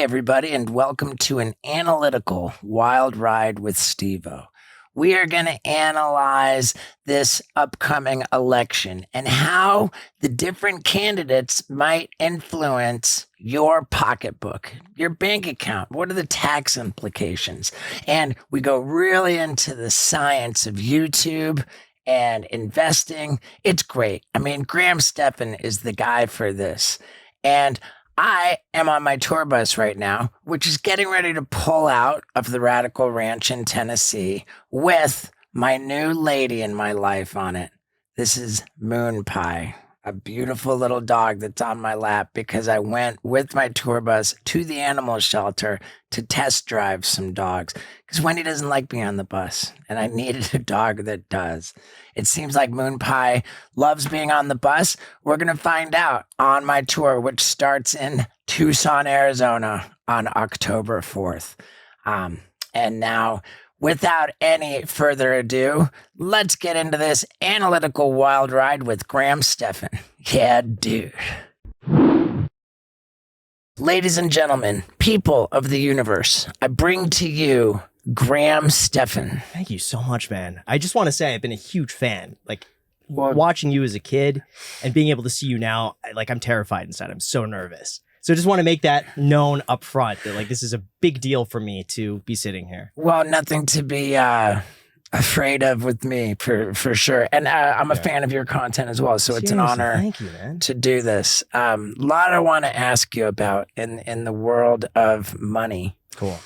Hey, everybody, and welcome to an analytical wild ride with Steve-O. We are going to analyze this upcoming election and how the different candidates might influence your pocketbook, your bank account. What are the tax implications? And we go really into the science of YouTube and investing. It's great. I mean, Graham Stephan is the guy for this. And I am on my tour bus right now, which is getting ready to pull out of the Radical Ranch in Tennessee with my new lady in my life on it. This is Moon Pie, a beautiful little dog that's on my lap because I went with my tour bus to the animal shelter to test drive some dogs because Wendy doesn't like being on the bus and I needed a dog that does. It seems like Moon Pie loves being on the bus. We're going to find out on my tour, which starts in Tucson, Arizona on October 4th. And now, without any further ado, let's get into this analytical wild ride with Graham Stephan. Yeah, dude. Ladies and gentlemen, people of the universe, I bring to you Graham Stephan. Thank you so much, man. I just want to say I've been a huge fan. Like, watching you as a kid and being able to see you now, I'm terrified inside. I'm so nervous. So I just want to make that known up front that this is a big deal for me to be sitting here. Well, nothing to be afraid of with me for sure. And I'm a fan of your content as well. So it's an honor Thank you, man. to do this. A lot I want to ask you about in the world of money. Cool.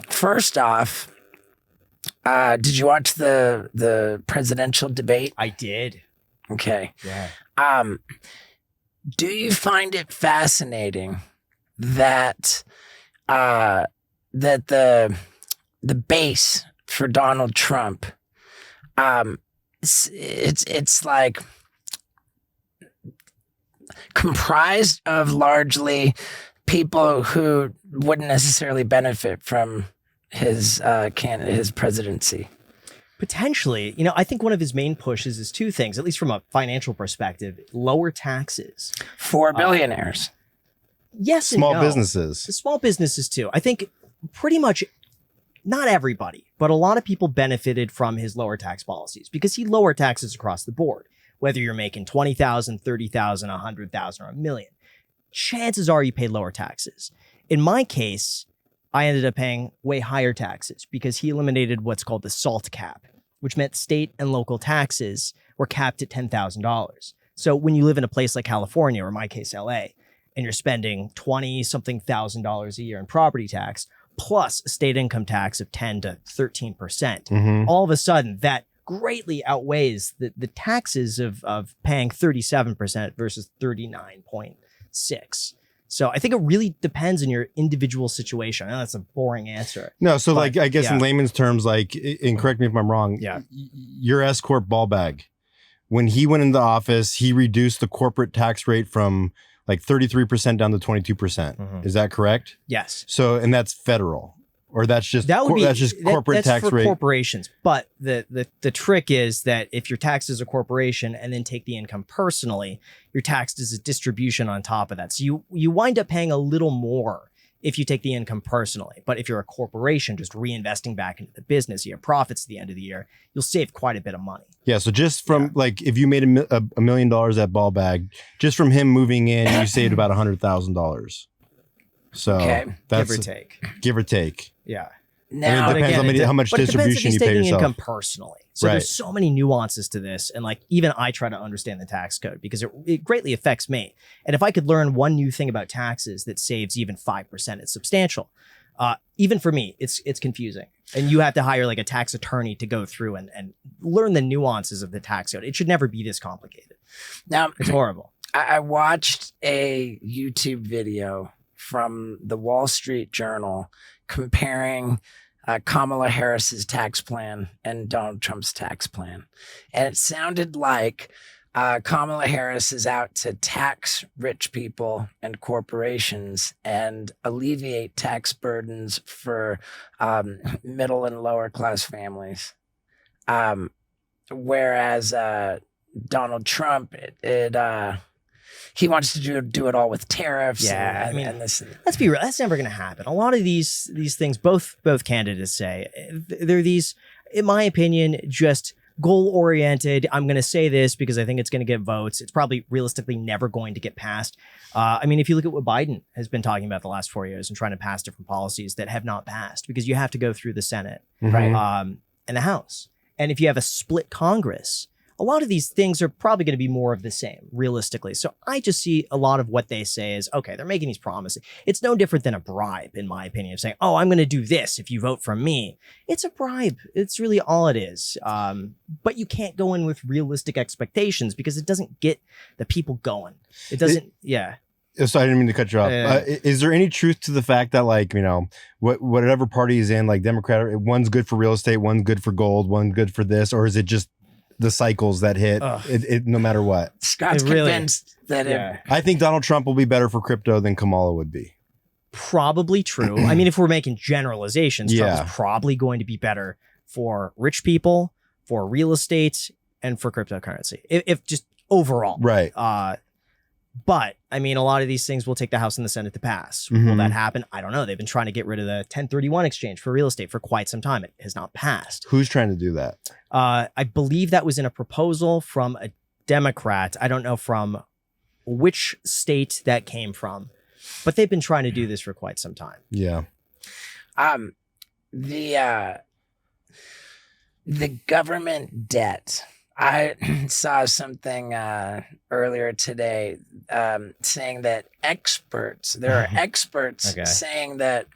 First off, did you watch the presidential debate? I did. Okay. Yeah. Do you find it fascinating that the base for Donald Trump, it's like comprised of largely people who wouldn't necessarily benefit from his presidency? Potentially. I think one of his main pushes is two things, at least from a financial perspective: lower taxes For billionaires. Yes, and Small no. businesses. The small businesses too. I think pretty much not everybody, but a lot of people benefited from his lower tax policies because he lowered taxes across the board. Whether you're making 20,000, 30,000, 100,000, or $1 million, chances are you pay lower taxes. In my case, I ended up paying way higher taxes because he eliminated what's called the SALT cap, which meant state and local taxes were capped at $10,000. So when you live in a place like California, or in my case, LA, and you're spending $20-something thousand a year in property tax, plus a state income tax of 10 to 13%, all of a sudden that greatly outweighs the taxes of paying 37% versus 39.6%. So I think it really depends on your individual situation. I know that's a boring answer. No, so I guess in layman's terms, and correct me if I'm wrong, your S Corp ball bag, when he went into office, he reduced the corporate tax rate from 33% down to 22%. Is that correct? Yes. So, and that's federal, or that's just corporate that's tax for rate. Corporations. But the trick is that if you're taxed as a corporation and then take the income personally, you're taxed as a distribution on top of that. So you wind up paying a little more if you take the income personally. But if you're a corporation just reinvesting back into the business, you have profits at the end of the year, you'll save quite a bit of money. Yeah. So just from if you made $1 million at ball bag, just from him moving in, you saved about $100,000. So that's give or take. Yeah. Now, it depends on how much distribution you pay yourself. Income personally. So there's so many nuances to this. And even I try to understand the tax code because it greatly affects me. And if I could learn one new thing about taxes that saves even 5%, it's substantial. Even for me, it's confusing. And you have to hire a tax attorney to go through and learn the nuances of the tax code. It should never be this complicated. Now, it's horrible. I watched a YouTube video from the Wall Street Journal comparing Kamala Harris's tax plan and Donald Trump's tax plan. And it sounded like Kamala Harris is out to tax rich people and corporations and alleviate tax burdens for middle and lower class families. Whereas Donald Trump, he wants to do it all with tariffs. Yeah, and, and this. Let's be real. That's never going to happen. A lot of these things, both candidates say, they're these, in my opinion, just goal-oriented. I'm going to say this because I think it's going to get votes. It's probably realistically never going to get passed. I mean, if you look at what Biden has been talking about the last 4 years and trying to pass different policies that have not passed, because you have to go through the Senate and the House. And if you have a split Congress, a lot of these things are probably going to be more of the same, realistically. So I just see a lot of what they say is, okay, they're making these promises. It's no different than a bribe, in my opinion, of saying, oh, I'm going to do this if you vote for me. It's a bribe. It's really all it is. But you can't go in with realistic expectations because it doesn't get the people going. It doesn't, So I didn't mean to cut you off. Is there any truth to the fact that, like, you know, whatever party is in, like Democrat, one's good for real estate, one's good for gold, one's good for this, or is it just the cycles that hit it no matter what? Scott's convinced that I think Donald Trump will be better for crypto than Kamala would be. Probably true. I mean, if we're making generalizations, Trump is probably going to be better for rich people, for real estate, and for cryptocurrency. If just overall. Right. But I mean, a lot of these things will take the House and the Senate to pass. Will that happen? I don't know. They've been trying to get rid of the 1031 exchange for real estate for quite some time. It has not passed. Who's trying to do that? I believe that was in a proposal from a Democrat. I don't know from which state that came from, but they've been trying to do this for quite some time. Yeah. The government debt. I saw something earlier today saying that there are experts saying that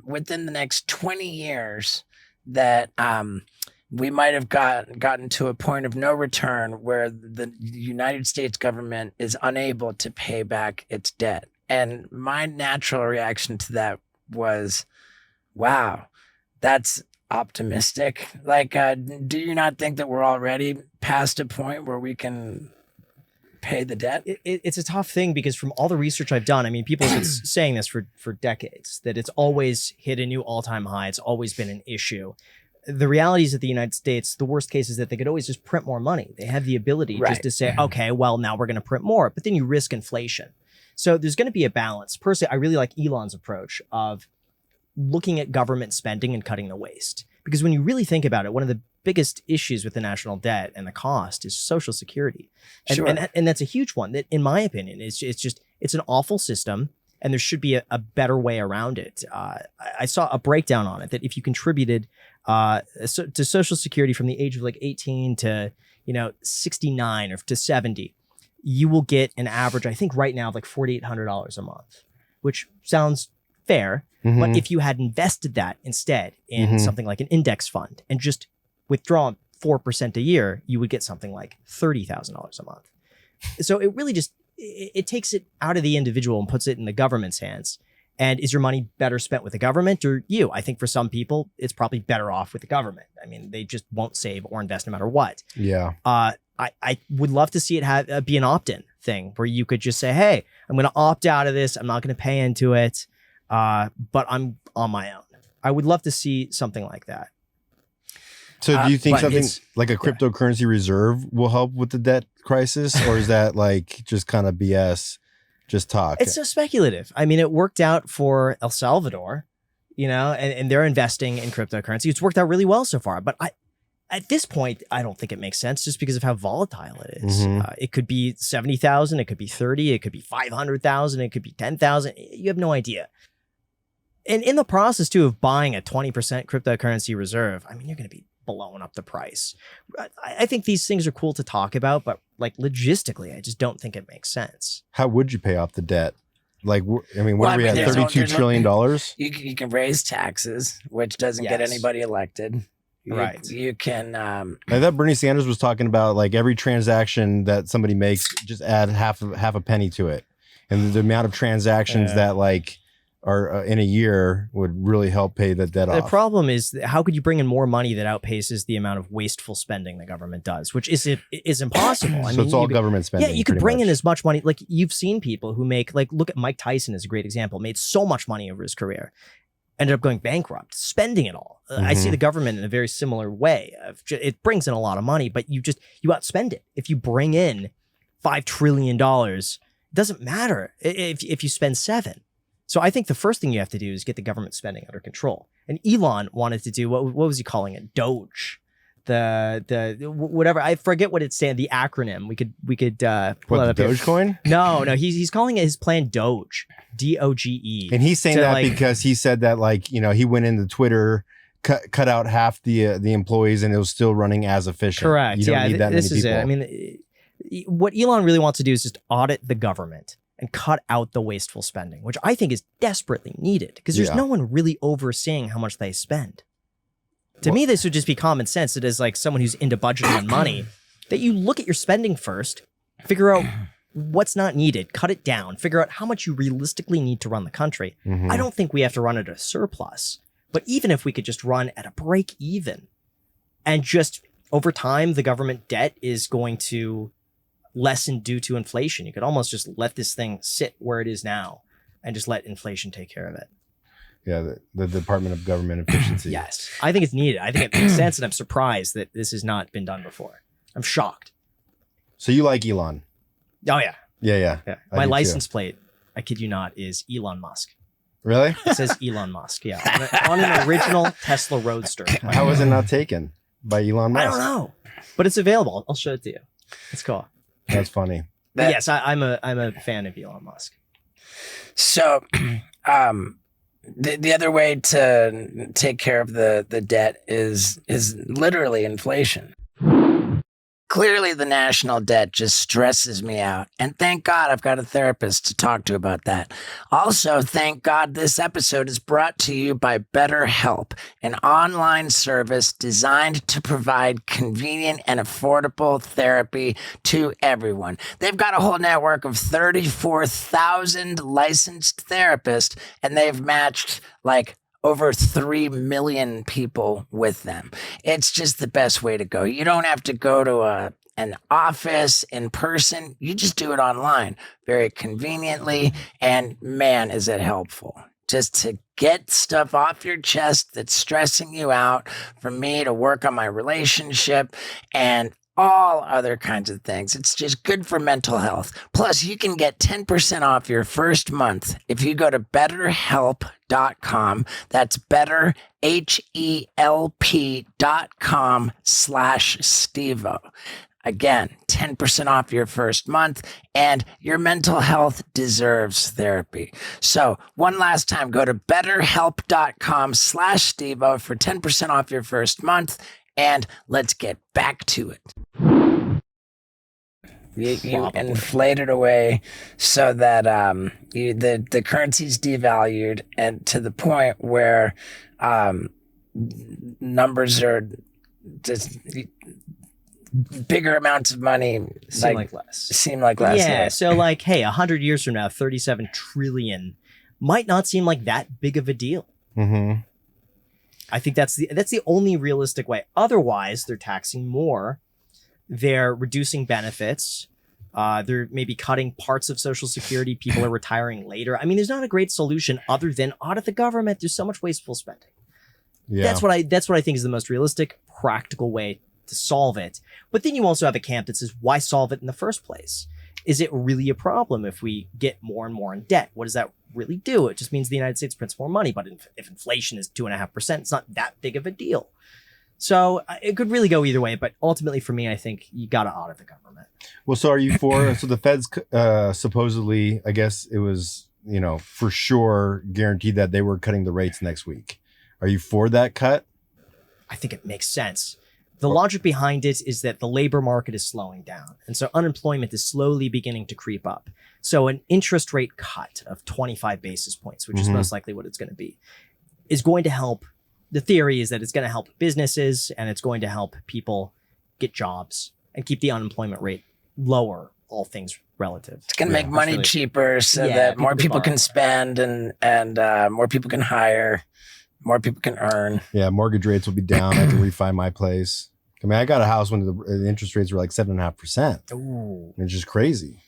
within the next 20 years that we might have gotten to a point of no return where the United States government is unable to pay back its debt. And my natural reaction to that was, wow, that's optimistic. Like, do you not think that we're already past a point where we can pay the debt? It's a tough thing because from all the research I've done, I mean, people have been saying this for decades, that it's always hit a new all-time high. It's always been an issue. The reality is that the United States, the worst case is that they could always just print more money. They have the ability just to say, okay, well, now we're going to print more, but then you risk inflation. So there's going to be a balance. Personally, I really like Elon's approach of looking at government spending and cutting the waste. Because when you really think about it, one of the biggest issues with the national debt and the cost is Social Security. And that's a huge one that, in my opinion, it's an awful system and there should be a better way around it. I saw a breakdown on it that if you contributed to Social Security from the age of like 18 to 69 or to 70, you will get an average, I think right now, of like $4,800 a month, which sounds fair. But if you had invested that instead in something like an index fund and just withdrawn 4% a year, you would get something like $30,000 a month. So it really just, it takes it out of the individual and puts it in the government's hands. And is your money better spent with the government or you? I think for some people, it's probably better off with the government. I mean, they just won't save or invest no matter what. Yeah. I would love to see it be an opt-in thing where you could just say, hey, I'm going to opt out of this. I'm not going to pay into it. But I'm on my own. I would love to see something like that. So do you think something like a cryptocurrency reserve will help with the debt crisis? Or is that like just kind of BS, just talk? It's so speculative. I mean, it worked out for El Salvador, and they're investing in cryptocurrency. It's worked out really well so far. But at this point, I don't think it makes sense just because of how volatile it is. It could be 70,000. It could be 30. It could be 500,000. It could be 10,000. You have no idea. And in the process, too, of buying a 20% cryptocurrency reserve, I mean, you're going to be blowing up the price. I think these things are cool to talk about, but like logistically, I just don't think it makes sense. How would you pay off the debt? Like, I mean, what are we at? $32 trillion? You can raise taxes, which doesn't get anybody elected. You can. I thought Bernie Sanders was talking about like every transaction that somebody makes, just add half a penny to it, and the amount of transactions that like are in a year would really help pay the debt off. The problem is, how could you bring in more money that outpaces the amount of wasteful spending the government does, which is impossible. So it's all government spending. Yeah, you could bring in as much money. Like you've seen people who make, like, look at Mike Tyson as a great example, made so much money over his career, ended up going bankrupt, spending it all. I see the government in a very similar way. It brings in a lot of money, but you outspend it. If you bring in $5 trillion, it doesn't matter if you spend 7. So I think the first thing you have to do is get the government spending under control. And Elon wanted to do, what was he calling it? Doge. The whatever, I forget what it stands, the acronym. We could pull What, it the up here. Dogecoin? No, he's calling it his plan Doge, DOGE. And he's saying So, that like, because he said that, like, you know, he went into Twitter, cut out half the employees, and it was still running as efficient. correct. You don't need that this many is people. it. I mean, what Elon really wants to do is just audit the government and cut out the wasteful spending, which I think is desperately needed because there's Yeah. no one really overseeing how much they spend. To me, this would just be common sense. It is like someone who's into budgeting on money, that you look at your spending first, figure out what's not needed, cut it down, figure out how much you realistically need to run the country. Mhm. I don't think we have to run at a surplus, but even if we could just run at a break even and just over time, the government debt is going to lessen due to inflation. You could almost just let this thing sit where it is now and just let inflation take care of it. Yeah, the Department of Government Efficiency. Yes. I think it's needed. I think it makes sense, and I'm surprised that this has not been done before. I'm shocked. So you like Elon? Oh, yeah. Yeah. Yeah. I My do too. license plate, I kid you not, is Elon Musk. Really? It says Elon Musk. Yeah. On an original Tesla Roadster. How was it not taken by Elon Musk? I don't know, but it's available. I'll show it to you. It's cool. That's funny. But yes, I'm a fan of Elon Musk. So, the other way to take care of the debt is literally inflation. Clearly, the national debt just stresses me out. And thank God I've got a therapist to talk to about that. Also, thank God this episode is brought to you by BetterHelp, an online service designed to provide convenient and affordable therapy to everyone. They've got a whole network of 34,000 licensed therapists, and they've matched like over 3 million people with them. It's just the best way to go. You don't have to go to an office in person. You just do it online very conveniently. And man, is it helpful just to get stuff off your chest that's stressing you out, for me to work on my relationship and all other kinds of things. It's just good for mental health. Plus, you can get 10% off your first month if you go to betterhelp.com. That's betterhelp.com/Stevo. Again, 10% off your first month, and your mental health deserves therapy. So one last time, go to betterhelp.com/Stevo for 10% off your first month. And let's get back to it. You inflate it away so that the currency's devalued, and to the point where numbers are just bigger amounts of money Seem like less. Yeah. So like, hey, 100 years from now, 37 trillion might not seem like that big of a deal. Mm-hmm. I think that's the only realistic way. Otherwise, they're taxing more. They're reducing benefits. They're maybe cutting parts of Social Security. People are retiring later. I mean, there's not a great solution other than audit the government. There's so much wasteful spending. Yeah. That's what I think is the most realistic, practical way to solve it. But then you also have a camp that says, why solve it in the first place? Is it really a problem if we get more and more in debt? What does that really do? It just means the United States prints more money. But if inflation is 2.5%, it's not that big of a deal. So it could really go either way. But ultimately, for me, I think you got to audit the government. Well, so are you for? So the Feds supposedly, I guess it was, for sure guaranteed that they were cutting the rates next week. Are you for that cut? I think it makes sense. The logic behind it is that the labor market is slowing down. And so unemployment is slowly beginning to creep up. So an interest rate cut of 25 basis points, which is most likely what it's going to be, is going to help. The theory is that it's going to help businesses, and it's going to help people get jobs and keep the unemployment rate lower, all things relative. It's going to make money really cheaper so Yeah, that more people people can can spend and more people can hire, more people can earn. Yeah, mortgage rates will be down. I can refi my place. I mean, I got a house when the interest rates were like 7.5%. Ooh, It's just crazy.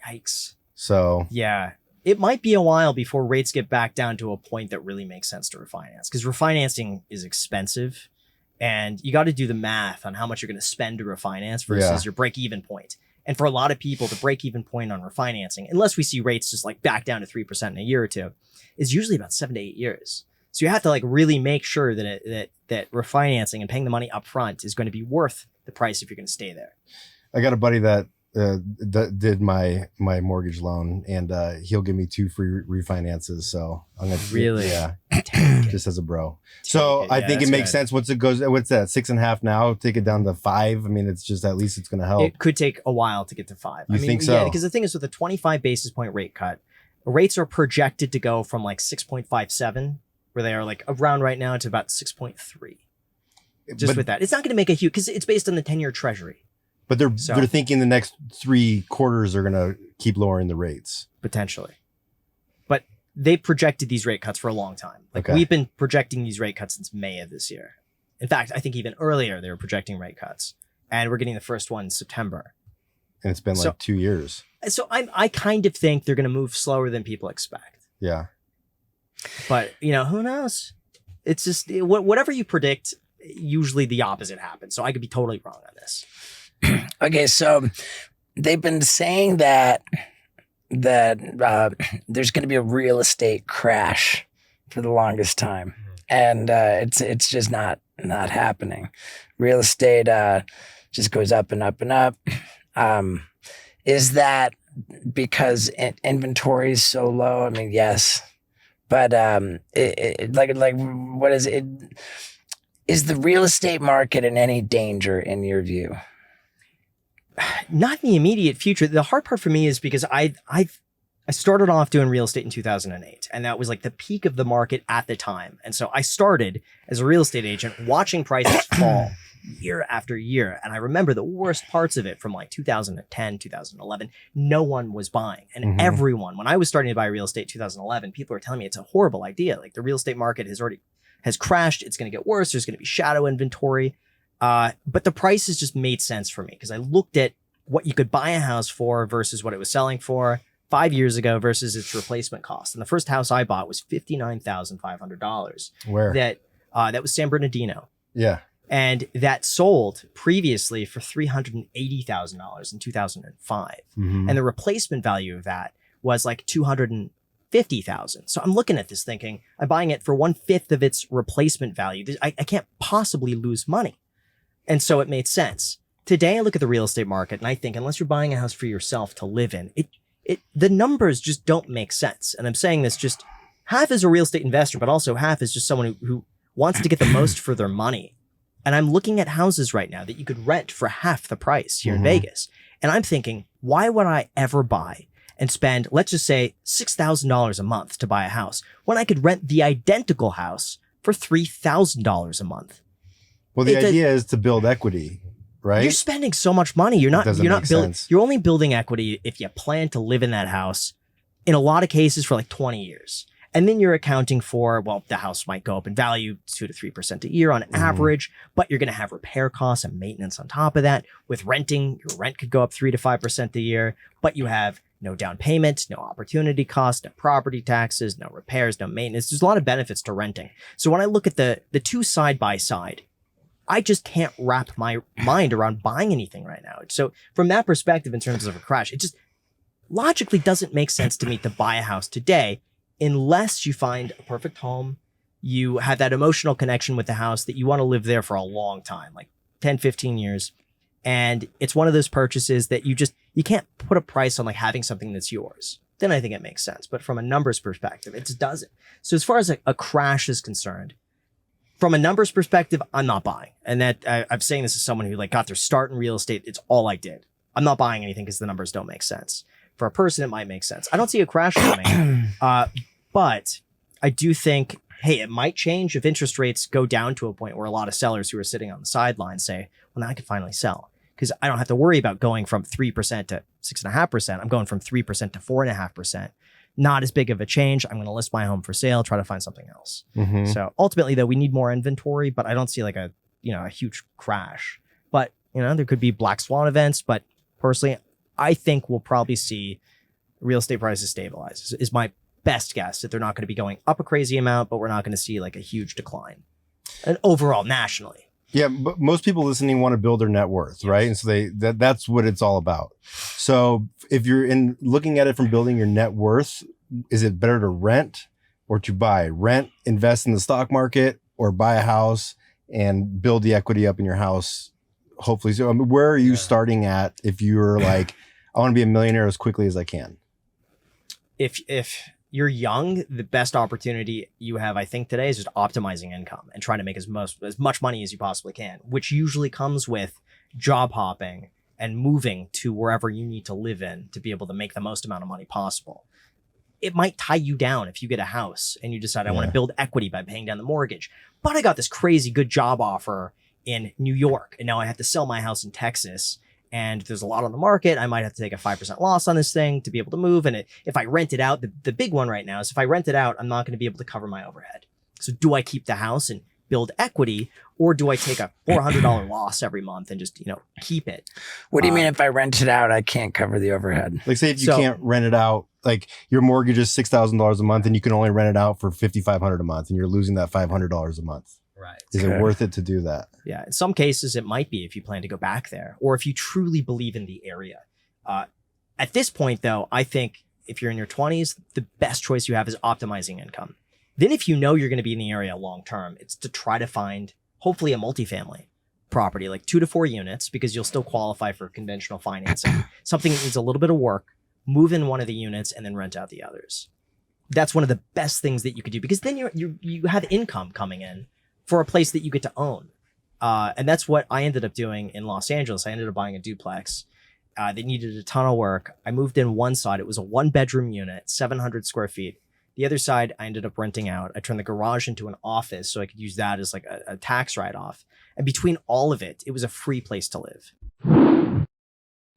yikes. So Yeah. It might be a while before rates get back down to a point that really makes sense to refinance, because refinancing is expensive, and you got to do the math on how much you're going to spend to refinance versus your break-even point. And for a lot of people, the break-even point on refinancing, unless we see rates just like back down to 3% in a year or two, is usually about 7 to 8 years. So you have to like really make sure that that refinancing and paying the money up front is going to be worth the price if you're going to stay there. I got a buddy that did my mortgage loan, and he'll give me 2 free refinances. So I'm gonna really, yeah, just as a bro. So I think it makes good. sense once it goes. What's that? 6.5 now. Take it down to 5. I mean, it's just at least it's gonna help. It could take a while to get to 5. You think so? Yeah, because the thing is with a 25 basis point rate cut, rates are projected to go from like 6.57, where they are like around right now, to about 6.3. Just with that, it's not going to make a huge, because it's based on the 10-year Treasury. But they're thinking the next 3 quarters are going to keep lowering the rates. Potentially. But they projected these rate cuts for a long time. Like we've been projecting these rate cuts since May of this year. In fact, I think even earlier they were projecting rate cuts. And we're getting the first one in September. And it's been like 2 years. So I kind of think they're going to move slower than people expect. Yeah. But, who knows? It's just whatever you predict, usually the opposite happens. So I could be totally wrong on this. Okay, so they've been saying that there's going to be a real estate crash for the longest time, and it's just not happening. Real estate just goes up and up and up. Is that because inventory is so low? I mean, yes, but what is it? Is the real estate market in any danger in your view? Not in the immediate future. The hard part for me is because I started off doing real estate in 2008, and that was like the peak of the market at the time. And so I started as a real estate agent watching prices fall year after year. And I remember the worst parts of it from like 2010, 2011, no one was buying. And everyone, when I was starting to buy real estate in 2011, people were telling me it's a horrible idea. Like the real estate market has crashed. It's going to get worse. There's going to be shadow inventory. But the prices just made sense for me because I looked at what you could buy a house for versus what it was selling for 5 years ago versus its replacement cost. And the first house I bought was $59,500. Where? That was San Bernardino. Yeah. And that sold previously for $380,000 in 2005. And the replacement value of that was like $250,000. So I'm looking at this thinking, I'm buying it for 1/5 of its replacement value. I can't possibly lose money. And so it made sense. Today, I look at the real estate market and I think, unless you're buying a house for yourself to live in, the numbers just don't make sense. And I'm saying this just half as a real estate investor, but also half as just someone who wants to get the most for their money. And I'm looking at houses right now that you could rent for half the price here in Vegas. And I'm thinking, why would I ever buy and spend, let's just say, $6,000 a month to buy a house when I could rent the identical house for $3,000 a month? Well, the idea is to build equity, right? You're spending so much money. You're not building. You're only building equity if you plan to live in that house in a lot of cases for like 20 years. And then you're accounting for, well, the house might go up in value 2 to 3% a year on average, but you're going to have repair costs and maintenance on top of that. With renting, your rent could go up 3 to 5% a year, but you have no down payment, no opportunity cost, no property taxes, no repairs, no maintenance. There's a lot of benefits to renting. So when I look at the two side by side, I just can't wrap my mind around buying anything right now. So from that perspective, in terms of a crash, it just logically doesn't make sense to me to buy a house today unless you find a perfect home, you have that emotional connection with the house that you want to live there for a long time, like 10, 15 years. And it's one of those purchases that you can't put a price on like having something that's yours. Then I think it makes sense. But from a numbers perspective, it just doesn't. So as far as a crash is concerned, from a numbers perspective, I'm not buying. And that I'm saying this as someone who like got their start in real estate. It's all I did. I'm not buying anything because the numbers don't make sense. For a person, it might make sense. I don't see a crash coming, but I do think, hey, it might change if interest rates go down to a point where a lot of sellers who are sitting on the sidelines say, well, now I can finally sell because I don't have to worry about going from 3% to 6.5%. I'm going from 3% to 4.5%. Not as big of a change. I'm going to list my home for sale, try to find something else. So ultimately, though, we need more inventory, but I don't see like a huge crash. But, there could be black swan events. But personally, I think we'll probably see real estate prices stabilize is my best guess, that they're not going to be going up a crazy amount, but we're not going to see like a huge decline. And overall, nationally. Yeah, but most people listening want to build their net worth, right? And so that's what it's all about. So if you're looking at it from building your net worth, is it better to rent or to buy? Rent, invest in the stock market, or buy a house and build the equity up in your house, hopefully. So where are you starting at if you're like, I want to be a millionaire as quickly as I can? If you're young, the best opportunity you have, I think, today is just optimizing income and trying to make as much money as you possibly can, which usually comes with job hopping and moving to wherever you need to live in to be able to make the most amount of money possible. It might tie you down if you get a house and you decide I want to build equity by paying down the mortgage. But I got this crazy good job offer in New York, and now I have to sell my house in Texas. And there's a lot on the market. I might have to take a 5% loss on this thing to be able to move. And if I rent it out, the big one right now is if I rent it out, I'm not going to be able to cover my overhead. So do I keep the house and build equity, or do I take a $400 loss every month and just, keep it? What do you mean if I rent it out, I can't cover the overhead? Like say if you can't rent it out, like your mortgage is $6,000 a month and you can only rent it out for $5,500 a month and you're losing that $500 a month. Right. Is it worth it to do that? Yeah. In some cases, it might be if you plan to go back there or if you truly believe in the area. At this point, though, I think if you're in your 20s, the best choice you have is optimizing income. Then if you know you're going to be in the area long term, it's to try to find hopefully a multifamily property, like 2 to 4 units, because you'll still qualify for conventional financing. Something that needs a little bit of work, move in one of the units and then rent out the others. That's one of the best things that you could do, because then you have income coming in for a place that you get to own. And that's what I ended up doing in Los Angeles. I ended up buying a duplex that needed a ton of work. I moved in one side. It was a 1-bedroom unit, 700 square feet. The other side, I ended up renting out. I turned the garage into an office so I could use that as like a tax write-off. And between all of it, it was a free place to live.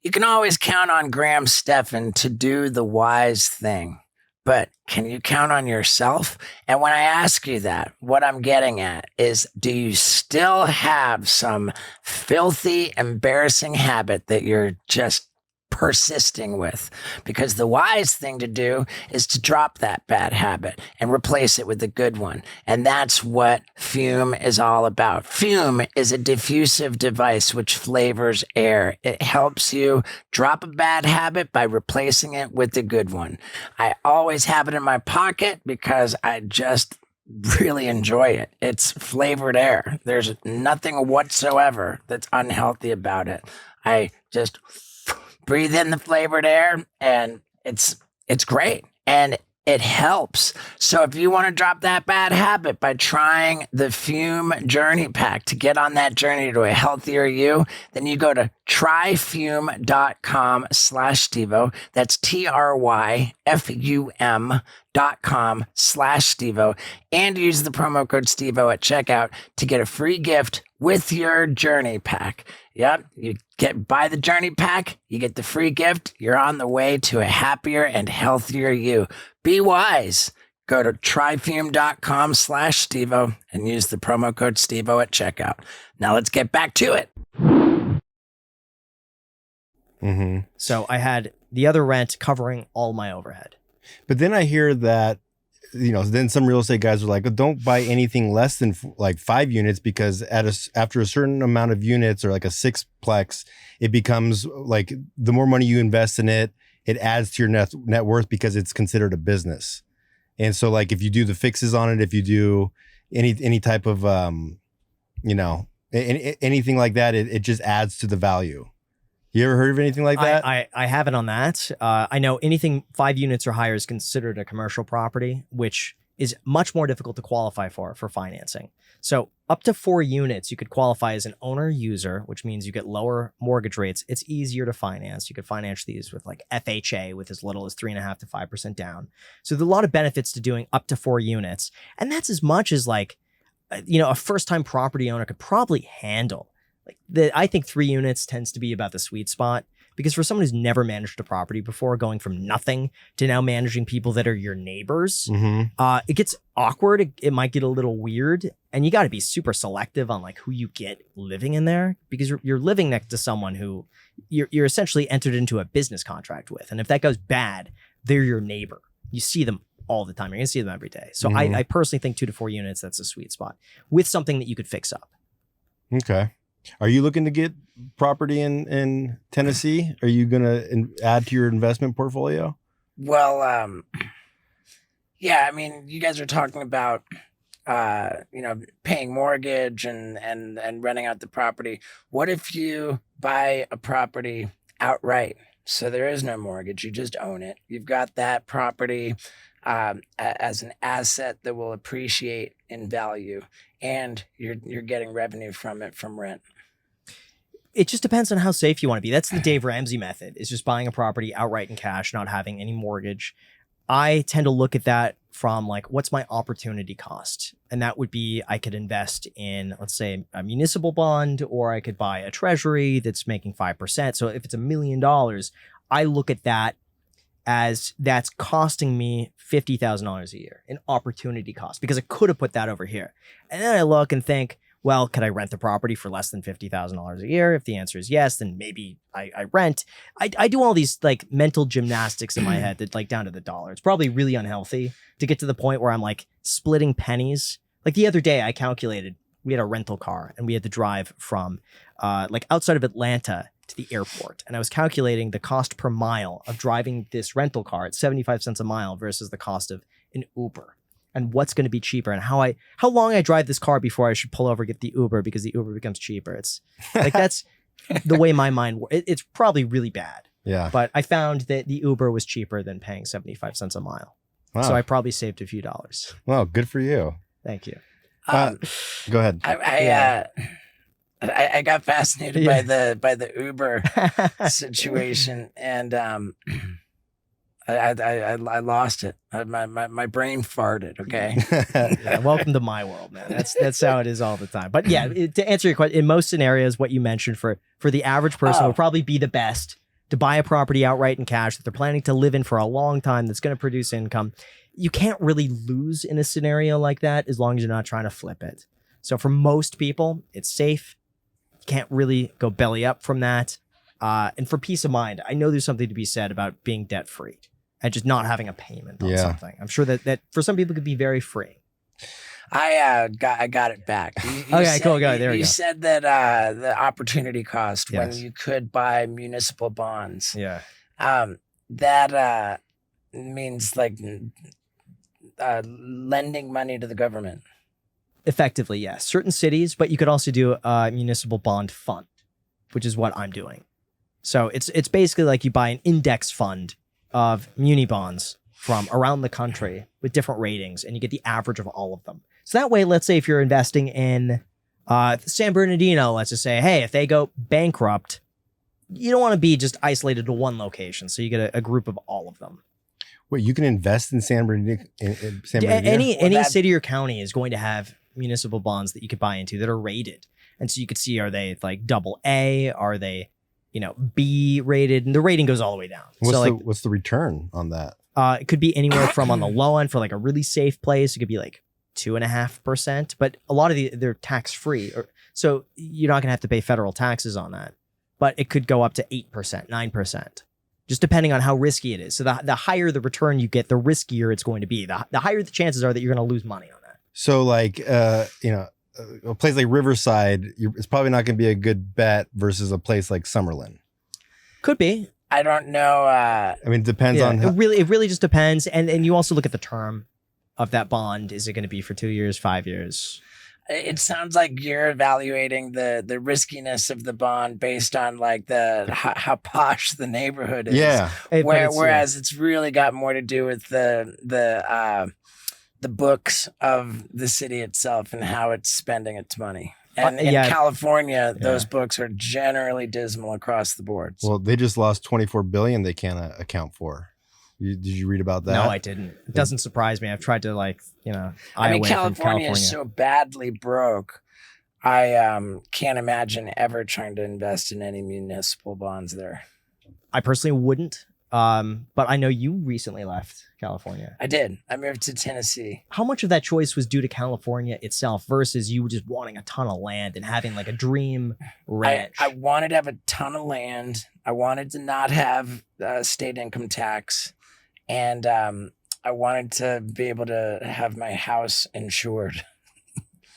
You can always count on Graham Stephan to do the wise thing. But can you count on yourself? And when I ask you that, what I'm getting at is, do you still have some filthy, embarrassing habit that you're just persisting with? Because the wise thing to do is to drop that bad habit and replace it with a good one. And that's what Fume is all about. Fume is a diffusive device which flavors air. It helps you drop a bad habit by replacing it with a good one. I always have it in my pocket because I just really enjoy it. It's flavored air. There's nothing whatsoever that's unhealthy about it. I just breathe in the flavored air and it's great and it helps. So if you want to drop that bad habit by trying the Fume Journey Pack to get on that journey to a healthier you, then you go to tryfume.com/Stevo. That's tryfum.com/Stevo, and use the promo code Stevo at checkout to get a free gift with your journey pack. Yep, you buy the journey pack, you get the free gift, you're on the way to a happier and healthier you. Be wise. Go to tryfume.com/Stevo and use the promo code Stevo at checkout. Now let's get back to it. Mm-hmm. So I had the other rent covering all my overhead. But then I hear that, then some real estate guys are like, don't buy anything less than like 5 units because after a certain amount of units or like a 6-plex, it becomes like the more money you invest in it, it adds to your net worth because it's considered a business. And so like if you do the fixes on it, if you do any type of, anything like that, it just adds to the value. You ever heard of anything like that? I haven't on that. I know anything 5 units or higher is considered a commercial property, which is much more difficult to qualify for financing. So up to 4 units, you could qualify as an owner user, which means you get lower mortgage rates. It's easier to finance. You could finance these with like FHA with as little as 3.5% to 5% down. So there's a lot of benefits to doing up to 4 units. And that's as much as like, a first-time property owner could probably handle. I think 3 units tends to be about the sweet spot, because for someone who's never managed a property before, going from nothing to now managing people that are your neighbors, it gets awkward. It might get a little weird, and you got to be super selective on like who you get living in there, because you're living next to someone who you're essentially entered into a business contract with. And if that goes bad, they're your neighbor. You see them all the time. You're going to see them every day. So I personally think 2 to 4 units, that's a sweet spot with something that you could fix up. Okay. Are you looking to get property in Tennessee? Are you going to add to your investment portfolio? Well, yeah, I mean, you guys are talking about paying mortgage and renting out the property. What if you buy a property outright? So there is no mortgage, you just own it. You've got that property as an asset that will appreciate in value, and you're getting revenue from it from rent. It just depends on how safe you want to be. That's the Dave Ramsey method, is just buying a property outright in cash, not having any mortgage. I tend to look at that from like, what's my opportunity cost? And that would be, I could invest in, let's say, a municipal bond, or I could buy a treasury that's making 5%. So if it's $1 million, I look at that as that's costing me $50,000 a year in opportunity cost, because I could have put that over here. And then I look and think, well, could I rent the property for less than $50,000 a year? If the answer is yes, then maybe I rent. I do all these like mental gymnastics in my head that like down to the dollar. It's probably really unhealthy to get to the point where I'm like splitting pennies. Like the other day I calculated, we had a rental car and we had to drive from like outside of Atlanta to the airport. And I was calculating the cost per mile of driving this rental car at 75 cents a mile versus the cost of an Uber. And what's going to be cheaper, and how long I drive this car before I should pull over, get the Uber, because the Uber becomes cheaper. It's like, that's the way my mind works. It's probably really bad. Yeah. But I found that the Uber was cheaper than paying 75 cents a mile. Wow. So I probably saved a few dollars. Well, good for you. Thank you. Go ahead. I got fascinated by the Uber situation, and I lost it. My brain farted. Okay. Yeah, welcome to my world, man. That's how it is all the time. But yeah, to answer your question, in most scenarios, what you mentioned for the average person would probably be the best to buy a property outright in cash that they're planning to live in for a long time, that's going to produce income. You can't really lose in a scenario like that as long as you're not trying to flip it. So for most people, it's safe. You can't really go belly up from that. And for peace of mind, I know there's something to be said about being debt free and just not having a payment on something. I'm sure that for some people could be very freeing. I got it back. Okay, cool. There we go. You said that the opportunity cost when you could buy municipal bonds. Yeah. That means like lending money to the government. Effectively, yes. Certain cities, but you could also do a municipal bond fund, which is what I'm doing. So it's basically like you buy an index fund of muni bonds from around the country with different ratings, and you get the average of all of them. So that way, let's say if you're investing in San Bernardino, let's just say, hey, if they go bankrupt, you don't want to be just isolated to one location. So you get a group of all of them. Wait, you can invest in San Bernardino? Any city or county is going to have municipal bonds that you could buy into that are rated. And so you could see, are they like AA? Are they, B rated? And the rating goes all the way down. What's the return on that? It could be anywhere from, on the low end for like a really safe place, it could be like 2.5%, but a lot of they're tax free. So you're not gonna have to pay federal taxes on that, but it could go up to 8%, 9%, just depending on how risky it is. So the higher the return you get, the riskier it's going to be. The higher the chances are that you're going to lose money on that. So like, a place like Riverside, it's probably not going to be a good bet versus a place like Summerlin. Could be. I don't know. I mean, it depends on it really just depends. And you also look at the term of that bond. Is it going to be for 2 years, 5 years? It sounds like you're evaluating the riskiness of the bond based on like how posh the neighborhood is. Yeah. Whereas it's really got more to do with the books of the city itself and how it's spending its money. And in California, those books are generally dismal across the board. Well, they just lost $24 billion they can't account for. Did you read about that? No, I didn't. It doesn't surprise me. I've tried to California is so badly broke. I can't imagine ever trying to invest in any municipal bonds there. I personally wouldn't. But I know you recently left California. I did. I moved to Tennessee. How much of that choice was due to California itself versus you just wanting a ton of land and having like a dream ranch? I wanted to have a ton of land. I wanted to not have state income tax. And I wanted to be able to have my house insured.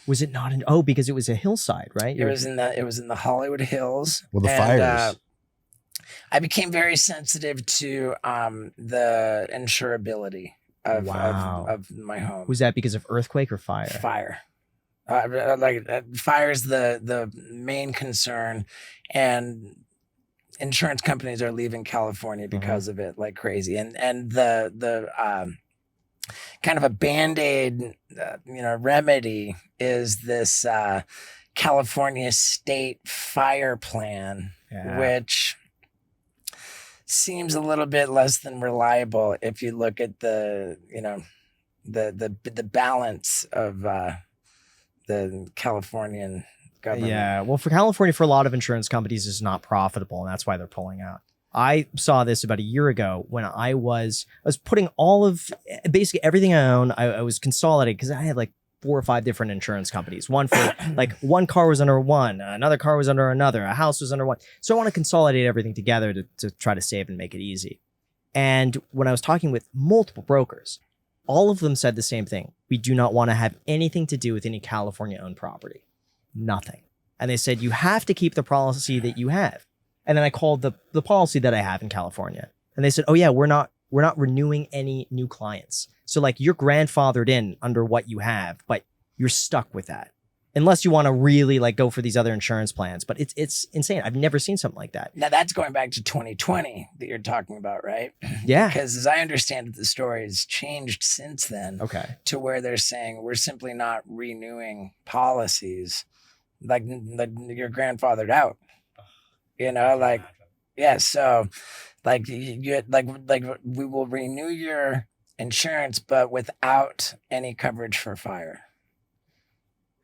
Was it not in? Oh, because it was a hillside, right? It was in the Hollywood Hills. Well, the fires. I became very sensitive to the insurability of my home. Was that because of earthquake or fire? Fire. Fire is the main concern, and insurance companies are leaving California because of it like crazy. And the kind of a Band-Aid, remedy is this California state fire plan, which seems a little bit less than reliable if you look at the balance of the Californian government. Yeah, well, for California, for a lot of insurance companies, it's not profitable, and that's why they're pulling out. I saw this about a year ago when I was putting all of basically everything I own. I was consolidating because I had like 4 or 5 different insurance companies. One for like one car was under one, another car was under another, a house was under one. So I want to consolidate everything together to try to save and make it easy. And when I was talking with multiple brokers, all of them said the same thing. We do not want to have anything to do with any California-owned property. Nothing. And they said, you have to keep the policy that you have. And then I called the policy that I have in California. And they said, oh yeah, we're not renewing any new clients. So like you're grandfathered in under what you have, but you're stuck with that. Unless you want to really like go for these other insurance plans. But it's insane. I've never seen something like that. Now that's going back to 2020 that you're talking about, right? Yeah. Because as I understand it, the story has changed since then. Okay. To where they're saying we're simply not renewing policies. Like you're grandfathered out. Yeah. So like you we will renew your insurance, but without any coverage for fire.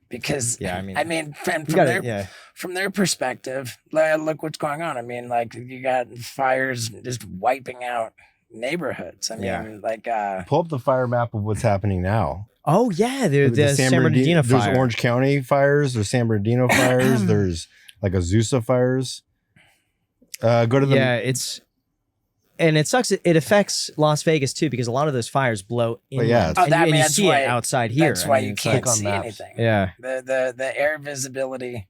Because from their perspective, look what's going on. I mean, like you got fires just wiping out neighborhoods. I mean, pull up the fire map of what's happening now. Oh yeah, the San Bernardino fire. There's Orange County fires. There's San Bernardino fires. There's like Azusa fires. Go to the and it sucks. It affects Las Vegas too because a lot of those fires blow in. Yeah, and you see it outside here. That's why you can't see anything. Yeah, the air visibility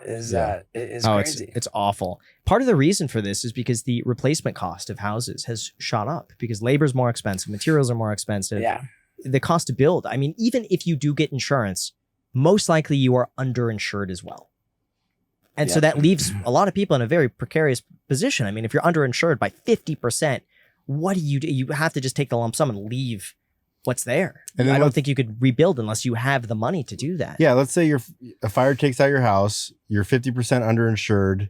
is crazy. It's awful. Part of the reason for this is because the replacement cost of houses has shot up because labor is more expensive, materials are more expensive. Yeah, the cost to build. I mean, even if you do get insurance, most likely you are underinsured as well. And so that leaves a lot of people in a very precarious position. I mean, if you're underinsured by 50%, what do? You have to just take the lump sum and leave what's there. And I don't think you could rebuild unless you have the money to do that. Yeah, let's say a fire takes out your house, you're 50% underinsured.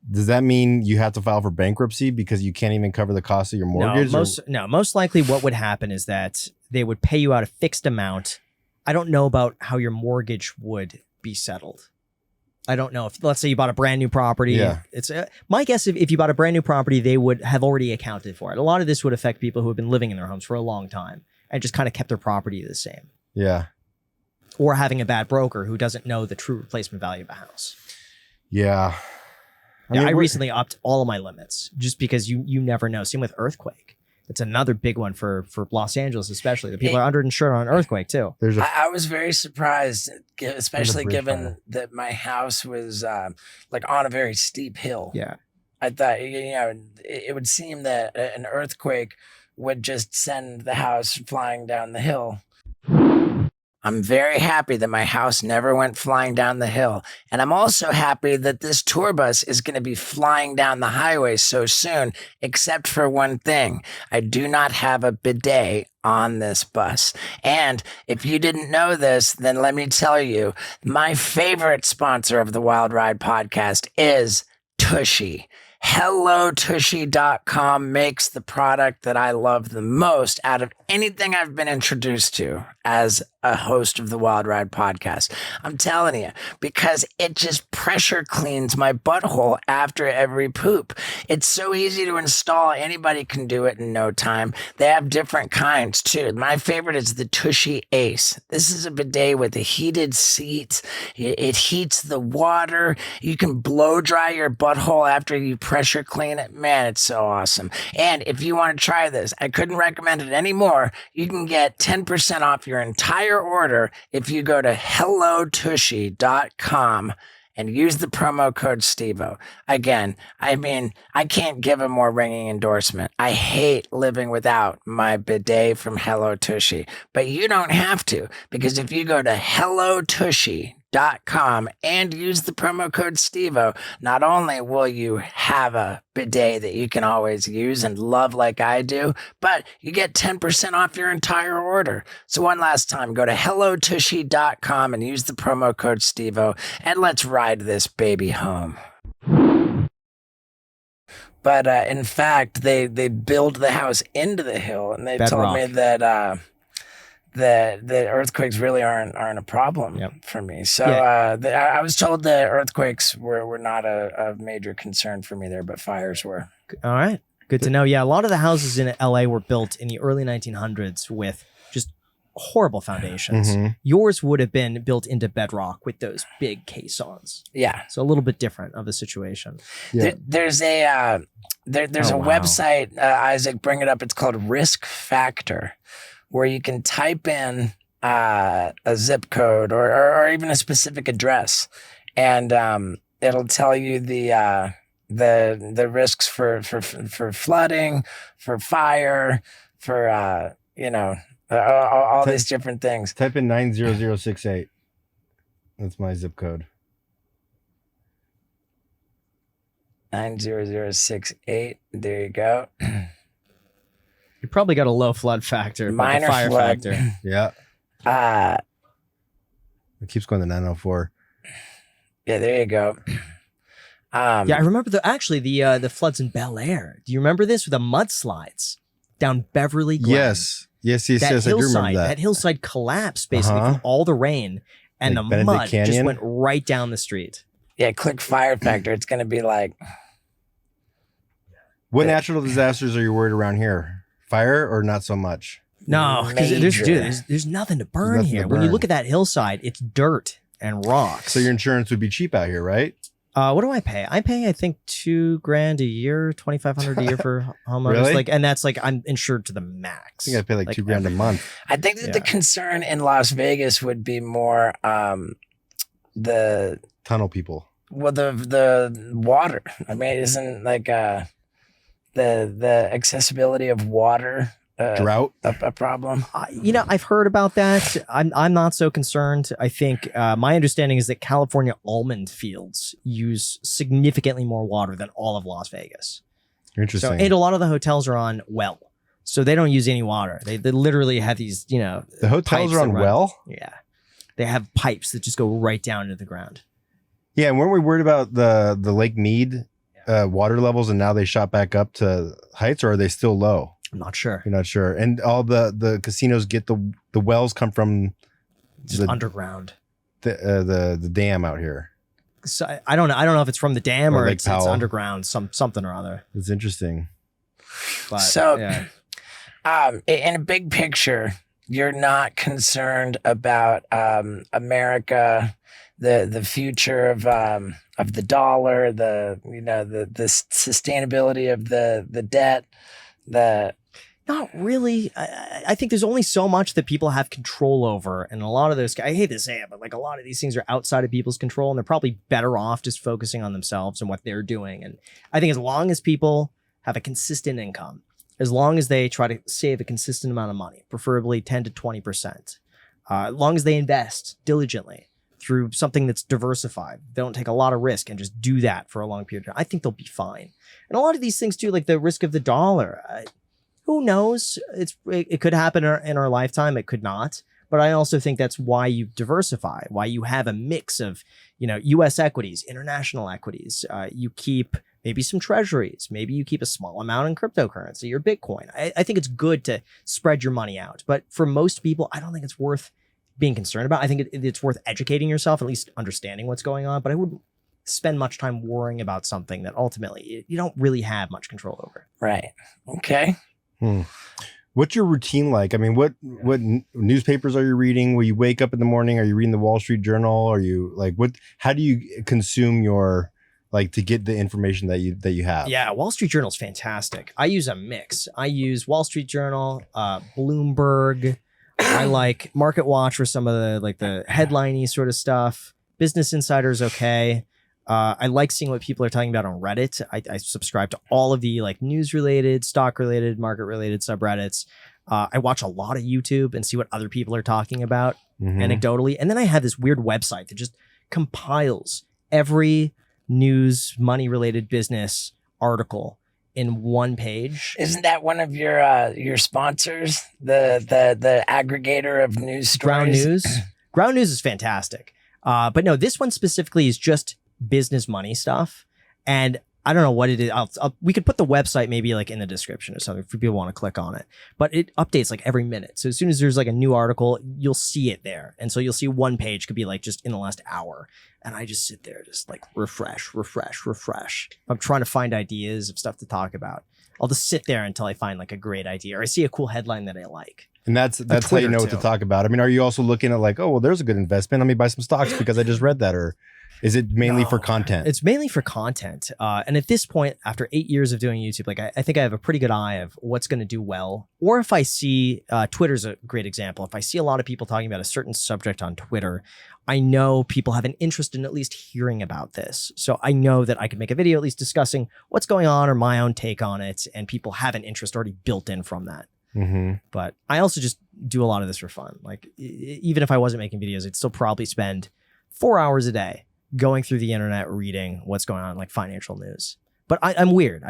Does that mean you have to file for bankruptcy because you can't even cover the cost of your mortgage? Most likely what would happen is that they would pay you out a fixed amount. I don't know about how your mortgage would be settled. I don't know if, let's say you bought a brand new property. Yeah. It's my guess if you bought a brand new property, they would have already accounted for it. A lot of this would affect people who have been living in their homes for a long time and just kind of kept their property the same. Yeah. Or having a bad broker who doesn't know the true replacement value of a house. Yeah. I recently upped all of my limits just because you never know. Same with earthquake. It's another big one for Los Angeles, especially. The people are underinsured on an earthquake too. I was very surprised, especially given that my house was like on a very steep hill. Yeah, I thought it would seem that an earthquake would just send the house flying down the hill. I'm very happy that my house never went flying down the hill. And I'm also happy that this tour bus is going to be flying down the highway so soon, except for one thing. I do not have a bidet on this bus. And if you didn't know this, then let me tell you, my favorite sponsor of the Wild Ride podcast is Tushy. HelloTushy.com makes the product that I love the most out of anything I've been introduced to as a host of the Wild Ride podcast. I'm telling you, because it just pressure cleans my butthole after every poop. It's so easy to install. Anybody can do it in no time. They have different kinds too. My favorite is the Tushy Ace. This is a bidet with a heated seat. It heats the water. You can blow dry your butthole after you pressure clean it. Man, it's so awesome. And if you want to try this, I couldn't recommend it anymore. more, you can get 10% off your entire order if you go to hellotushy.com and use the promo code Stevo. Again, I mean, I can't give a more ringing endorsement. I hate living without my bidet from Hello Tushy, but you don't have to, because if you go to hellotushy.com and use the promo code Stevo, not only will you have a bidet that you can always use and love like I do, but you get 10% off your entire order. So one last time, go to hellotushy.com and use the promo code Stevo, and let's ride this baby home. But in fact, they build the house into the hill, and they told me that the earthquakes really aren't a problem for me. So I was told that earthquakes were not a major concern for me there, but fires were. All right. Good to know. Yeah, a lot of the houses in LA were built in the early 1900s with just horrible foundations. Mm-hmm. Yours would have been built into bedrock with those big caissons. Yeah. So a little bit different of a situation. Yeah. There's a website, Isaac, bring it up. It's called Risk Factor, where you can type in a zip code or even a specific address, and it'll tell you the risks for flooding, for fire, for all these different things. Type in 90068. That's my zip code. 90068. There you go. You probably got a low flood factor, Minor but the fire flood. factor. Yeah. It keeps going to 904. Yeah, there you go. Yeah, I remember the floods in Bel Air. Do you remember this with the mudslides down Beverly Glen? Yes. I do remember that. That hillside collapsed basically from all the rain, and Like the Benedict mud just Canyon? went right down the street. Yeah, click fire factor. It's going to be like... What natural disasters are you worried around here? Fire or not so much? No, because Major. there's nothing to burn nothing to here. When you burn. look at that hillside, it's dirt and rocks. So your insurance would be cheap out here, right? What do I pay? I pay, I think, $2,000 a year, $2,500 a year for homeowners. Really? And that's I'm insured to the max. I think I pay like $2,000 a month. I think that the concern in Las Vegas would be more the Tunnel people. the water. I mean, isn't like the accessibility of water Drought. a problem? I've heard about that. I'm not so concerned. I think my understanding is that California almond fields use significantly more water than all of Las Vegas. Interesting. So, and a lot of the hotels are on well, so they don't use any water. They literally have these, the hotels pipes are on that run. well? Yeah, they have pipes that just go right down into the ground. Yeah, and weren't we worried about the Lake Mead water levels, and now they shot back up to heights, or are they still low? I'm not sure. You're not sure. And all the casinos get the wells come from Just underground. the dam out here. So I don't know. I don't know if it's from the dam Or or Lake it's Powell. underground, something or other. It's interesting. But, So, yeah. in a big picture, you're not concerned about America, the future of the dollar, the sustainability of the debt, Not really. I think there's only so much that people have control over. And a lot of those, I hate to say it, but like a lot of these things are outside of people's control, and they're probably better off just focusing on themselves and what they're doing. And I think as long as people have a consistent income, as long as they try to save a consistent amount of money, preferably 10 to 20%, as long as they invest diligently through something that's diversified, they don't take a lot of risk and just do that for a long period of time, I think they'll be fine. And a lot of these things too, like the risk of the dollar, who knows? It could happen in our lifetime. It could not. But I also think that's why you diversify, why you have a mix of, U.S. equities, international equities. You keep maybe some treasuries. Maybe you keep a small amount in cryptocurrency or Bitcoin. I think it's good to spread your money out. But for most people, I don't think it's worth being concerned about. I think it's worth educating yourself, at least understanding what's going on. But I wouldn't spend much time worrying about something that ultimately you don't really have much control over. right? Okay. What's your routine like? I mean, what newspapers are you reading? Will you wake up in the morning? Are you reading the Wall Street Journal? Are you like how do you consume your like to get the information that you have? Yeah, Wall Street Journal is fantastic. I use a mix. I use Wall Street Journal, Bloomberg. I like Market Watch for some of the headline-y sort of stuff. Business Insider is okay. I like seeing what people are talking about on Reddit. I subscribe to all of the like news-related, stock-related, market-related subreddits. I watch a lot of YouTube and see what other people are talking about anecdotally. And then I have this weird website that just compiles every news, money-related business article in one page. Isn't that one of your sponsors? The aggregator of news stories? Ground News. Ground News is fantastic. But no, this one specifically is just business money stuff. And I don't know what it is. We could put the website maybe like in the description or something if people want to click on it. But it updates like every minute. So as soon as there's like a new article, you'll see it there. And so you'll see one page could be like just in the last hour. And I just sit there just like refresh. I'm trying to find ideas of stuff to talk about. I'll just sit there until I find like a great idea or I see a cool headline that I like. And that's how you know what to talk about. I mean, are you also looking at like, oh, well, there's a good investment. Let me buy some stocks because I just read that, or is it mainly for content? It's mainly for content. And at this point, after 8 years of doing YouTube, like I think I have a pretty good eye of what's going to do well. Or if I see, Twitter's a great example. If I see a lot of people talking about a certain subject on Twitter, I know people have an interest in at least hearing about this. So I know that I could make a video at least discussing what's going on or my own take on it. And people have an interest already built in from that. But I also just do a lot of this for fun. Like even if I wasn't making videos, I'd still probably spend 4 hours a day going through the internet, reading what's going on, like financial news. But I'm weird.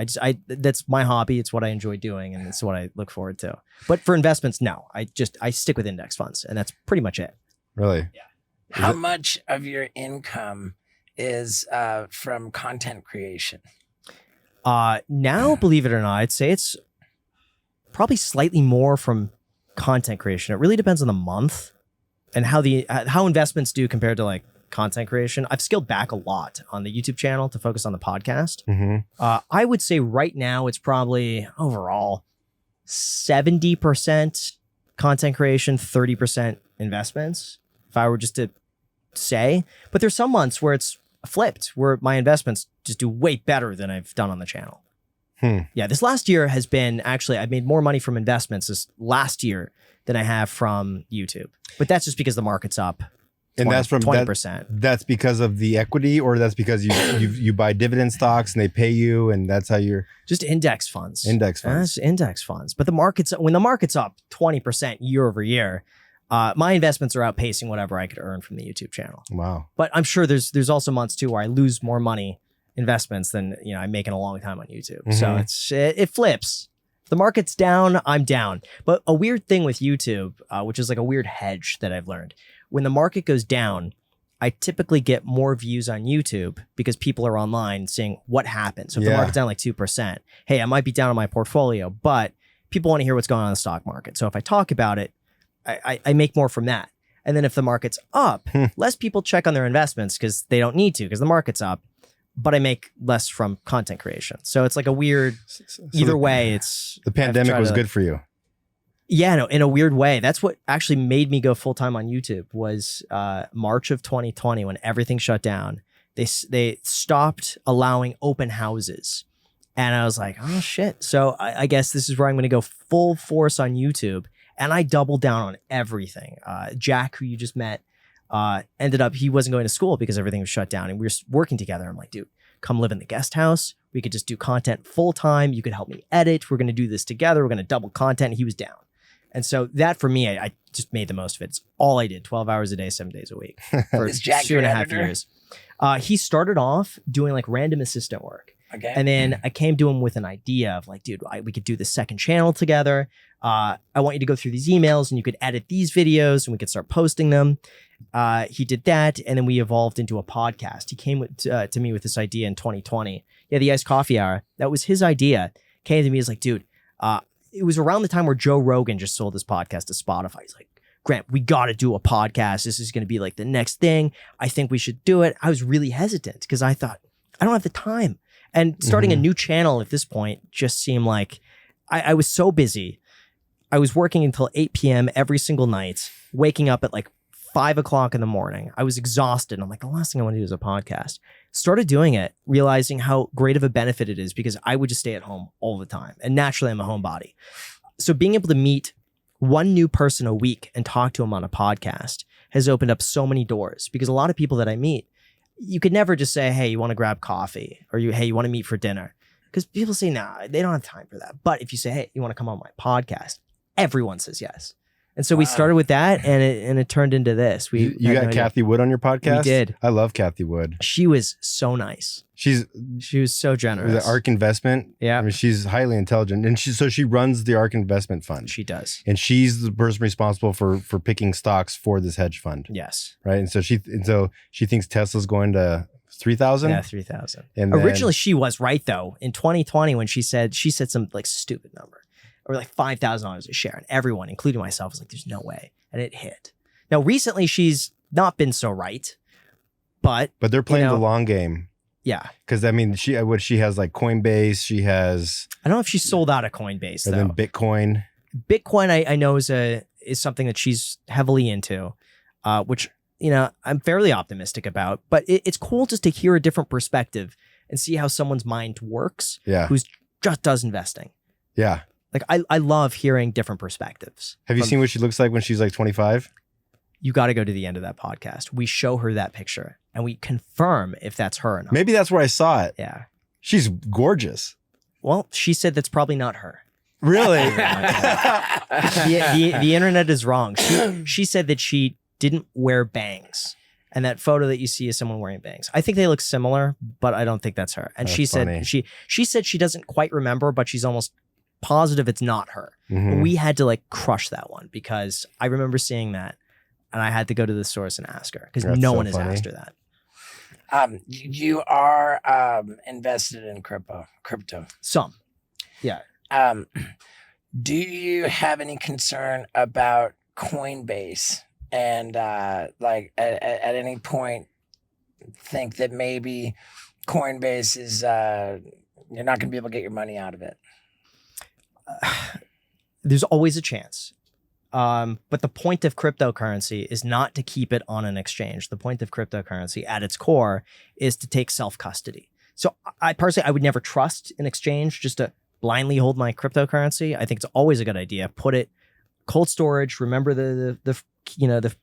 That's my hobby. It's what I enjoy doing, and it's what I look forward to. But for investments, no. I stick with index funds, and that's pretty much it. Really? Yeah. How much of your income is from content creation? Now, believe it or not, I'd say it's probably slightly more from content creation. It really depends on the month and how investments do compared to like content creation. I've scaled back a lot on the YouTube channel to focus on the podcast. I would say right now it's probably overall 70% content creation, 30% investments, if I were just to say. But there's some months where it's flipped, where my investments just do way better than I've done on the channel. Yeah, this last year has been actually, I've made more money from investments this last year than I have from YouTube. But that's just because the market's up. And that's from 20%. That's because of the equity, or that's because you buy dividend stocks and they pay you, and that's how you're just index funds. Index funds. That's index funds. But when the market's up 20% year over year, my investments are outpacing whatever I could earn from the YouTube channel. Wow. But I'm sure there's also months too where I lose more money investments than I make in a long time on YouTube. So it flips. If the market's down, I'm down. But a weird thing with YouTube, which is like a weird hedge that I've learned. When the market goes down, I typically get more views on YouTube because people are online seeing what happened. So if the market's down like 2%, hey, I might be down on my portfolio, but people want to hear what's going on in the stock market. So if I talk about it, I make more from that. And then if the market's up, less people check on their investments because they don't need to because the market's up, but I make less from content creation. So it's like a weird, either way, it's... The pandemic was good for you. Yeah, no, in a weird way. That's what actually made me go full-time on YouTube was March of 2020 when everything shut down. They stopped allowing open houses. And I was like, oh, shit. So I guess this is where I'm going to go full force on YouTube. And I doubled down on everything. Jack, who you just met, ended up, he wasn't going to school because everything was shut down. And we were working together. I'm like, dude, come live in the guest house. We could just do content full-time. You could help me edit. We're going to do this together. We're going to double content. He was down. And so that for me, I just made the most of it. It's all I did, 12 hours a day, 7 days a week for Is Jack 2.5 years. He started off doing like random assistant work. Okay. And then I came to him with an idea of like, dude, we could do the second channel together. I want you to go through these emails and you could edit these videos and we could start posting them. He did that. And then we evolved into a podcast. He came to me with this idea in 2020. Yeah, the Iced Coffee Hour. That was his idea. Came to me as like, dude, it was around the time where Joe Rogan just sold his podcast to Spotify. He's like, Grant, we got to do a podcast. This is going to be like the next thing. I think we should do it. I was really hesitant because I thought, I don't have the time. And starting a new channel at this point just seemed like I was so busy. I was working until 8 p.m. every single night, waking up at like 5 o'clock in the morning. I was exhausted. I'm like, the last thing I want to do is a podcast. Started doing it, realizing how great of a benefit it is because I would just stay at home all the time. And naturally, I'm a homebody. So being able to meet one new person a week and talk to them on a podcast has opened up so many doors, because a lot of people that I meet, you could never just say, hey, you want to grab coffee, or hey, you want to meet for dinner? Because people say, nah, they don't have time for that. But if you say, hey, you want to come on my podcast, everyone says yes. And so we started with that, and it turned into this. You got Kathy Wood on your podcast? We did. I love Kathy Wood. She was so nice. She was so generous. The ARK Investment. Yeah. I mean, she's highly intelligent. And she runs the ARK Investment Fund. She does. And she's the person responsible for picking stocks for this hedge fund. Yes. Right. And so she thinks Tesla's going to 3,000. Yeah, 3,000. And originally she was right though. In 2020, when she said some like stupid number, or like $5,000 a share, and everyone, including myself, was like, "There's no way," and it hit. Now recently, she's not been so right, but they're playing the long game. Yeah, because I mean, she has like Coinbase. She has. I don't know if she sold out of Coinbase though. And then Bitcoin. Bitcoin, I know is something that she's heavily into, which I'm fairly optimistic about. But it's cool just to hear a different perspective and see how someone's mind works. Yeah, who's just does investing. Yeah. Like, I love hearing different perspectives. Have you seen what she looks like when she's like 25? You got to go to the end of that podcast. We show her that picture and we confirm if that's her or not. Maybe that's where I saw it. Yeah. She's gorgeous. Well, she said that's probably not her. Really? the internet is wrong. She said that she didn't wear bangs. And that photo that you see is someone wearing bangs. I think they look similar, but I don't think that's her. And that's funny. she said she doesn't quite remember, but she's almost positive it's not her. Mm-hmm. We had to like crush that one because I remember seeing that and I had to go to the source and ask her because no one has asked her that. You are invested in crypto. Some. Yeah. Do you have any concern about Coinbase and like at any point think that maybe Coinbase is you're not going to be able to get your money out of it? There's always a chance. But the point of cryptocurrency is not to keep it on an exchange. The point of cryptocurrency at its core is to take self-custody. So I personally would never trust an exchange just to blindly hold my cryptocurrency. I think it's always a good idea. Put it cold storage, remember the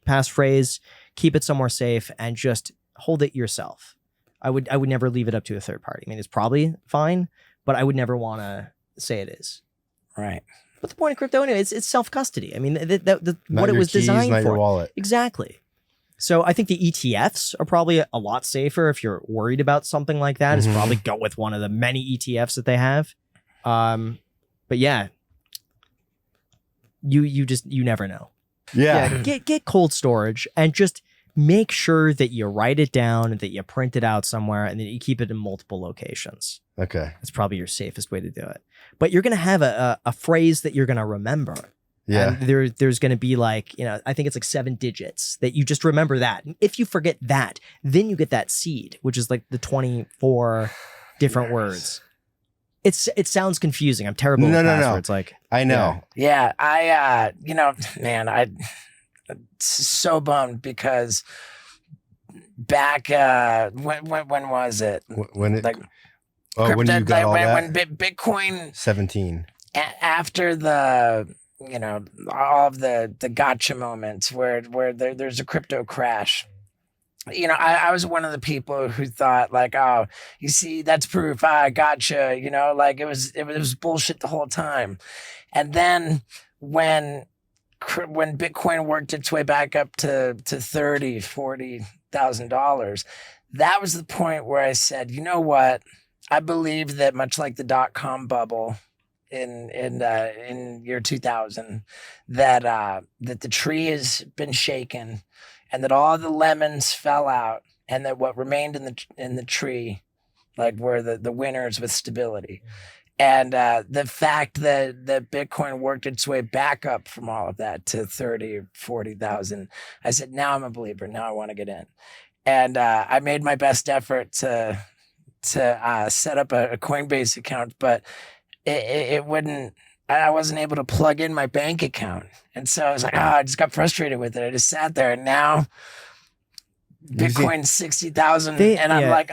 past phrase, keep it somewhere safe and just hold it yourself. I would never leave it up to a third party. I mean, it's probably fine, but I would never want to say it is. Right. But the point of crypto anyway, it's self-custody. I mean, what it was keys, designed not for. Your wallet. Exactly. So I think the ETFs are probably a lot safer if you're worried about something like that. Mm-hmm. Is probably go with one of the many ETFs that they have. But yeah, you never know. Yeah. Get cold storage and just make sure that you write it down and that you print it out somewhere and that you keep it in multiple locations. Okay. That's probably your safest way to do it. But you're going to have a phrase that you're going to remember. Yeah. And there's going to be like, I think it's like 7 digits that you just remember that. And if you forget that, then you get that seed, which is like the 24 different words. It sounds confusing. I'm terrible with passwords. Like, I know. Yeah. I man, I'm so bummed because back when was it? When it like when you got all that? When Bitcoin 17. After the all of the gotcha moments where there's a crypto crash. I was one of the people who thought like, oh, you see, that's proof. I gotcha. Like it was bullshit the whole time. And then when Bitcoin worked its way back up to $30,000-$40,000, that was the point where I said, you know what? I believe that much like the .com bubble in year 2000, that the tree has been shaken, and that all the lemons fell out, and that what remained in the tree, like, were the winners with stability. And the fact that Bitcoin worked its way back up from all of that to 30 or 40,000, I said, now I'm a believer. Now I want to get in. And I made my best effort to set up a Coinbase account, but it wouldn't. I wasn't able to plug in my bank account. And so I was like, I just got frustrated with it. I just sat there. And now Bitcoin 60,000, and I'm like,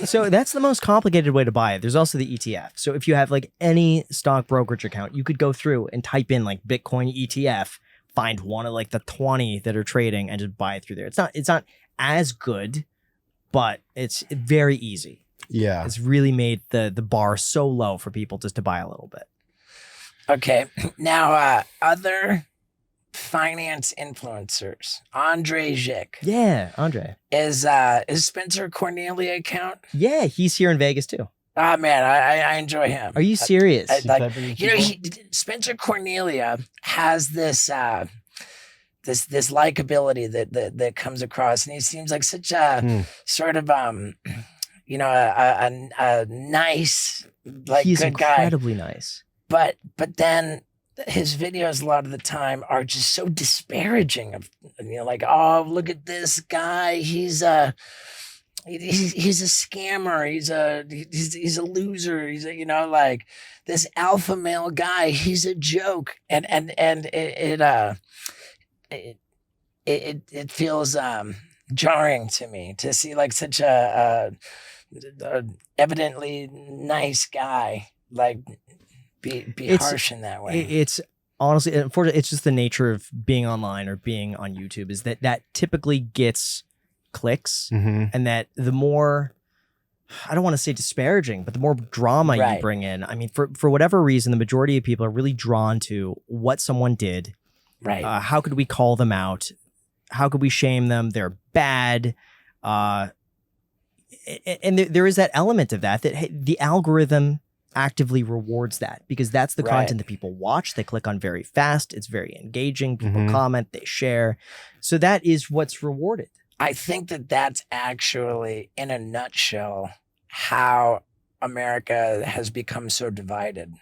So that's the most complicated way to buy it. There's also the ETF. So if you have like any stock brokerage account, you could go through and type in like Bitcoin ETF, find one of like the 20 that are trading, and just buy it through there. It's not as good, but it's very easy. Yeah, it's really made the bar so low for people just to buy a little bit. Okay, now other finance influencers, Andre Zick. Yeah, Andre. Is Spencer Cornelia account? Yeah, he's here in Vegas too. Oh man, I enjoy him. Are you serious? Spencer Cornelia has this this likability that comes across, and he seems like such a sort of a nice, like, he's good guy. Incredibly nice. But then his videos a lot of the time are just so disparaging of, like, oh, look at this guy, he's a scammer, he's a loser, he's a, like, this alpha male guy, he's a joke, and it feels jarring to me to see like such a evidently nice guy like be harsh in that way. It's honestly, unfortunately, it's just the nature of being online or being on YouTube, is that typically gets clicks, and that the more, I don't want to say disparaging, but the more drama you bring in, I mean, for whatever reason, the majority of people are really drawn to what someone did. Right. How could we call them out? How could we shame them? They're bad. And there is that element of that hey, the algorithm actively rewards that, because that's the content that people watch. They click on very fast. It's very engaging. People comment, they share. So that is what's rewarded. I think that's actually, in a nutshell, how America has become so divided.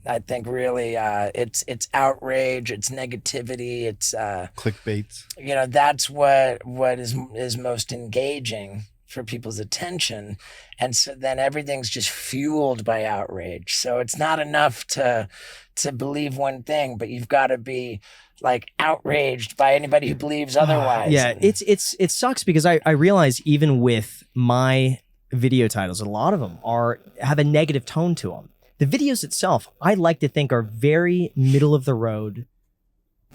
I think really it's outrage, it's negativity, it's clickbaits. That's what is most engaging for people's attention, and so then everything's just fueled by outrage. So it's not enough to believe one thing, but you've got to be like outraged by anybody who believes otherwise. Yeah, it sucks, because I realize even with my video titles, a lot of them have a negative tone to them. The videos itself, I like to think, are very middle of the road,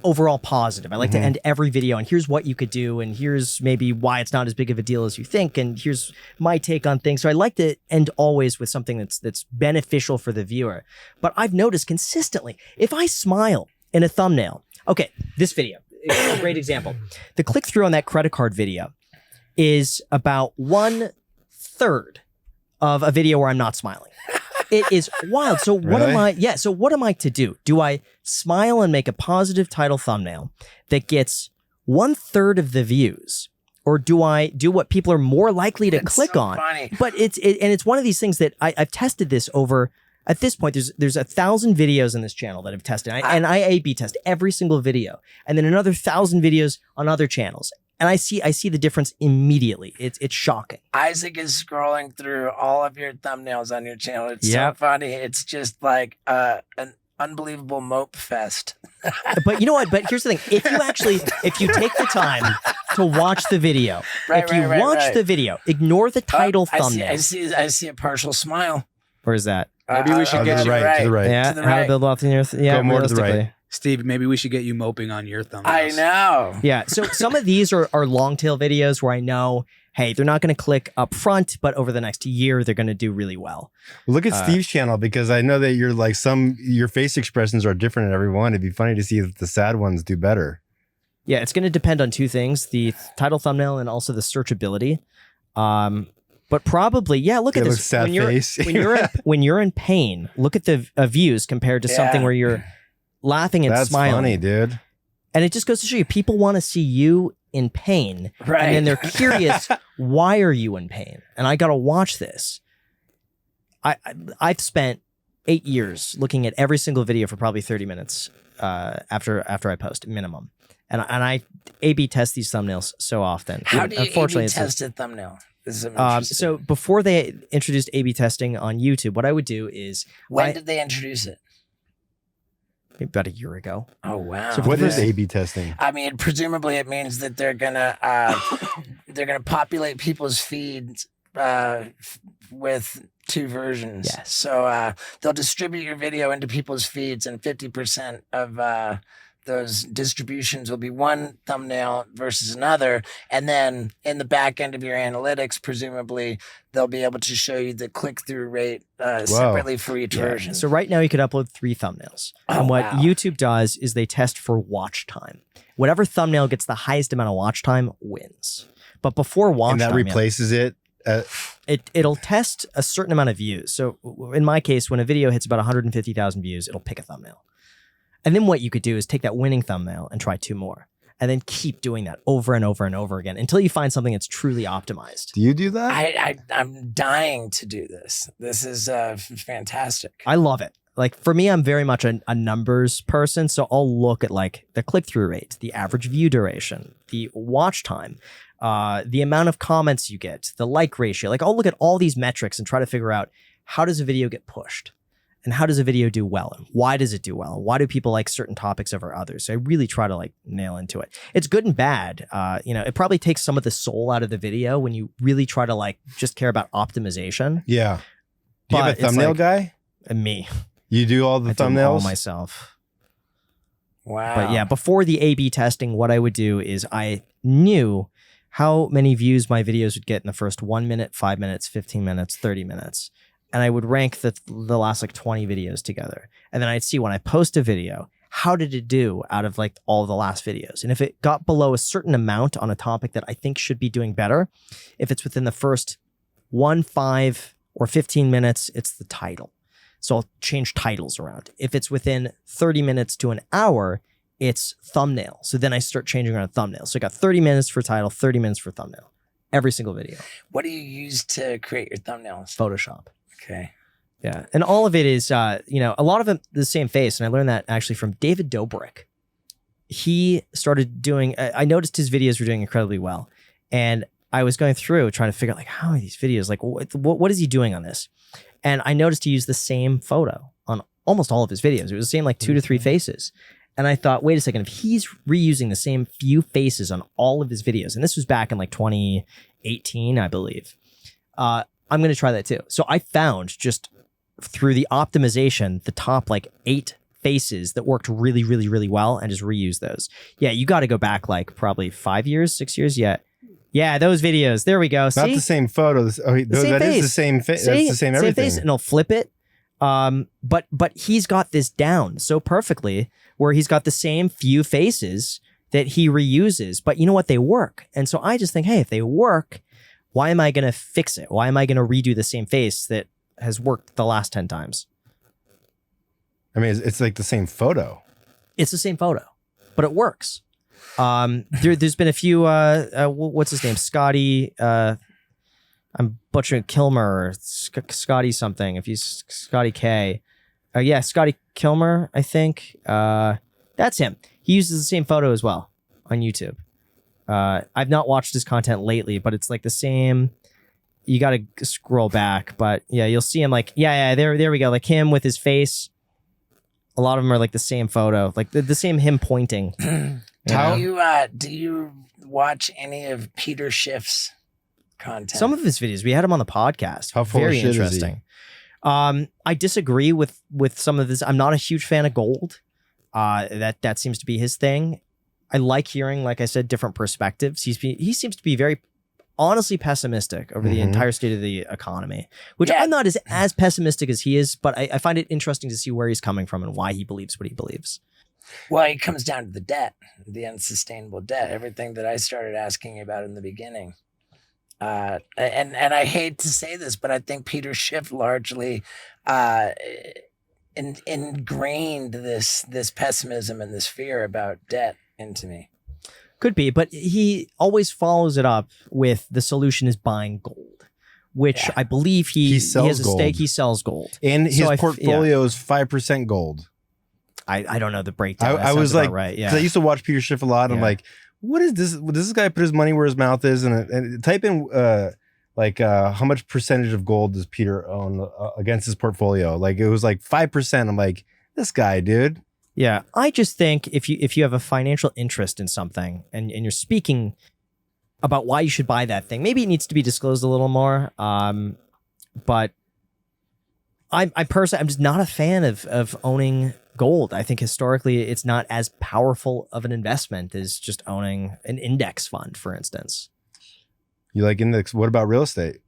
overall positive. I like to end every video, and here's what you could do, and here's maybe why it's not as big of a deal as you think, and here's my take on things. So I like to end always with something that's beneficial for the viewer. But I've noticed consistently, if I smile in a thumbnail, okay, this video, a great example. The click-through on that credit card video is about 1/3 of a video where I'm not smiling. It is wild. So what am I? Yeah. So what am I to do? Do I smile and make a positive title thumbnail that gets 1/3 of the views, or do I do what people are more likely to click on? Funny. But it's one of these things that I've tested this over. At this point, there's 1,000 videos in this channel that I've tested, and I A/B test every single video, and then another 1,000 videos on other channels. And I see the difference immediately. It's shocking. Isaac is scrolling through all of your thumbnails on your channel. It's so funny. It's just like an unbelievable mope fest. But you know what? But here's the thing. If you take the time to watch the video, watch the video, ignore the title thumbnail. I see a partial smile. Where is that? Maybe we should get to the right. To the right. Yeah. To the How to right. build wealth in your Go more to the right. Steve, maybe we should get you moping on your thumbnails. I know. Yeah. So some of these are long tail videos where I know, hey, they're not going to click up front, but over the next year, they're going to do really well. Look at Steve's channel, because I know that you're like your face expressions are different in every one. It'd be funny to see if the sad ones do better. Yeah. It's going to depend on two things: the title thumbnail and also the searchability. But probably, yeah. Look at this. Sad face. when you're in pain, look at the views compared to something where you're laughing and smiling. That's funny, dude. And it just goes to show you, people want to see you in pain, and then they're curious, why are you in pain? And I got to watch this. I've spent 8 years looking at every single video for probably 30 minutes after I post, minimum. And I A/B test these thumbnails so often. How do you A/B test a thumbnail? So before they introduced A/B testing on YouTube, what I would do is... When did they introduce it? maybe about a year ago. Oh wow! So What is Okay. A/B testing? I mean, presumably it means that they're gonna populate people's feeds with two versions. Yes. So they'll distribute your video into people's feeds, and 50% of those distributions will be one thumbnail versus another. And then in the back end of your analytics, presumably they'll be able to show you the click-through rate separately for each version. So right now you could upload 3 thumbnails. Oh, and what wow. YouTube does is they test for watch time. Whatever thumbnail gets the highest amount of watch time wins. But before watch And that time, replaces it. it'll test a certain amount of views. So in my case, when a video hits about 150,000 views, it'll pick a thumbnail. And then what you could do is take that winning thumbnail and try 2 more. And then keep doing that over and over and over again until you find something that's truly optimized. Do you do that? I'm dying to do this. This is fantastic. I love it. Like for me, I'm very much a numbers person. So I'll look at like the click-through rate, the average view duration, the watch time, the amount of comments you get, the like ratio. Like I'll look at all these metrics and try to figure out how does a video get pushed and how does a video do well and why does it do well and why do people like certain topics over others. So I really try to like nail into it. It's good and bad. It probably takes some of the soul out of the video when you really try to like just care about optimization. Yeah. Do you have But a it's thumbnail like- guy? And me, You do all the I do them thumbnails? all myself. Wow. But yeah, before the A/B testing, what I would do is I knew how many views my videos would get in the first 1 minute, 5 minutes, 15 minutes, 30 minutes. And I would rank the last like 20 videos together. And then I'd see when I post a video, how did it do out of like all the last videos? And if it got below a certain amount on a topic that I think should be doing better, if it's within the first 1, 5, or 15 minutes, it's the title. So I'll change titles around. If it's within 30 minutes to an hour, it's thumbnail. So then I start changing around thumbnails. So I got 30 minutes for title, 30 minutes for thumbnail. Every single video. What do you use to create your thumbnails? Photoshop. Okay. Yeah. And all of it is, a lot of it the same face. And I learned that actually from David Dobrik. He started doing, I noticed his videos were doing incredibly well. And I was going through trying to figure out like, how are these videos? Like, what is he doing on this? And I noticed he used the same photo on almost all of his videos. It was the same like 2 to 3 faces. And I thought, wait a second, if he's reusing the same few faces on all of his videos, and this was back in like 2018, I believe, I'm going to try that too. So I found just through the optimization, the top like 8 faces that worked really, really, really well and just reuse those. Yeah, you got to go back like probably 5 years, 6 years. Yeah, those videos. There we go. Not See? the same photo. That is the same face. That's the same everything. Face, and he'll flip it. But he's got this down so perfectly where he's got the same few faces that he reuses, but you know what? They work. And so I just think, hey, if they work, why am I going to fix it? Why am I going to redo the same face that has worked the last 10 times? I mean, it's like the same photo. It's the same photo, but it works. There's been a few, what's his name? Scotty, I'm butchering Kilmer or Scotty something. If he's Scotty K. Yeah, Scotty Kilmer, I think. That's him. He uses the same photo as well on YouTube. I've not watched his content lately, but it's like the same. You got to scroll back, but yeah, you'll see him like, there we go. Like him with his face. A lot of them are like the same photo, like the same him pointing. Do you watch any of Peter Schiff's content? Some of his videos, we had him on the podcast. How full of Very shit is he? interesting. I disagree with some of this. I'm not a huge fan of gold. That seems to be his thing. I like hearing, like I said, different perspectives. He seems to be very honestly pessimistic over the entire state of the economy, which I'm not as pessimistic as he is, but I find it interesting to see where he's coming from and why he believes what he believes. Well, it comes down to the debt, the unsustainable debt, everything that I started asking about in the beginning. And I hate to say this, but I think Peter Schiff largely ingrained this pessimism and this fear about debt into me. Could be, but he always follows it up with the solution is buying gold, which I believe he has a gold. stake. He sells gold. And his So portfolio is 5% gold. I don't know the breakdown. I was like, right, because I used to watch Peter Schiff a lot. And I'm like, what is this? Does this guy put his money where his mouth is? And type in how much percentage of gold does Peter own against his portfolio? Like it was like 5%. I'm like, this guy, dude. Yeah, I just think if you have a financial interest in something and you're speaking about why you should buy that thing, maybe it needs to be disclosed a little more. But I personally, I'm just not a fan of owning gold. I think historically it's not as powerful of an investment as just owning an index fund, for instance. You like index? What about real estate?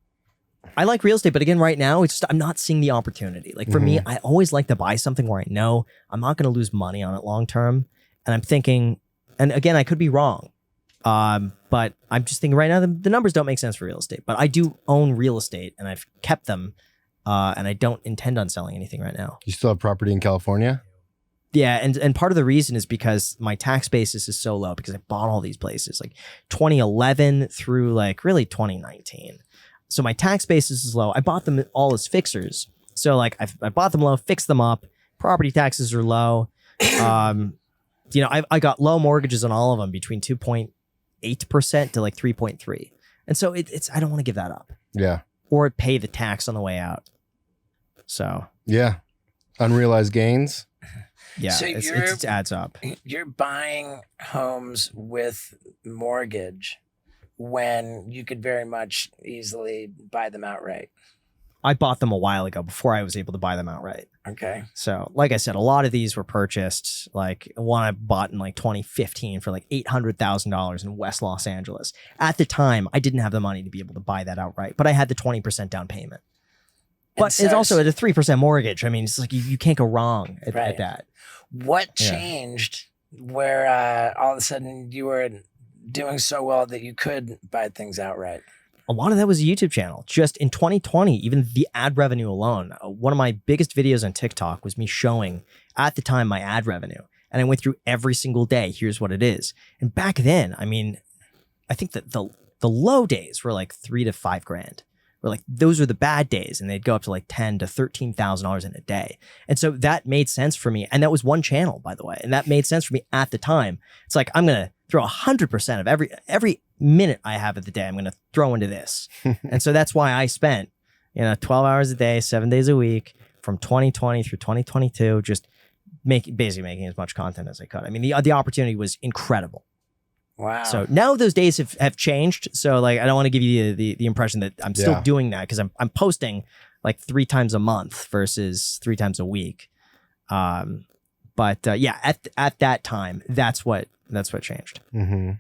I like real estate, but again, right now, it's just, I'm not seeing the opportunity. Like for me, I always like to buy something where I know I'm not going to lose money on it long term. And I'm thinking, and again, I could be wrong. But I'm just thinking right now, the numbers don't make sense for real estate, but I do own real estate and I've kept them. And I don't intend on selling anything right now. You still have property in California? Yeah, and part of the reason is because my tax basis is so low because I bought all these places like 2011 through like really 2019. So my tax basis is low. I bought them all as fixers. So like I bought them low, fixed them up. Property taxes are low. I got low mortgages on all of them between 2.8% to like 3.3. And so it's I don't want to give that up. Yeah. Or pay the tax on the way out. So yeah, unrealized gains. Yeah, So it adds up. You're buying homes with mortgage when you could very much easily buy them outright. I bought them a while ago before I was able to buy them outright. Okay. So, like I said, a lot of these were purchased. Like one I bought in like 2015 for like $800,000 in West Los Angeles. At the time, I didn't have the money to be able to buy that outright, but I had the 20% down payment. But it's also at a 3% mortgage. I mean, it's like you can't go wrong at that. What changed where all of a sudden you were doing so well that you could buy things outright? A lot of that was a YouTube channel. Just in 2020, even the ad revenue alone, one of my biggest videos on TikTok was me showing at the time my ad revenue. And I went through every single day. Here's what it is. And back then, I mean, I think that the low days were like $3,000 to $5,000. Or like those were the bad days, and they'd go up to like $10,000 to $13,000 in a day. And so that made sense for me. And that was one channel, by the way. And that made sense for me at the time. It's like, I'm going to throw 100% of every minute I have of the day, I'm going to throw into this. And so that's why I spent, 12 hours a day, 7 days a week from 2020 through 2022, just basically making as much content as I could. I mean, the opportunity was incredible. Wow. So now those days have changed. So like, I don't want to give you the impression that I'm still doing that because I'm posting like 3 times a month versus 3 times a week. But at that time, that's what changed. Mm-hmm.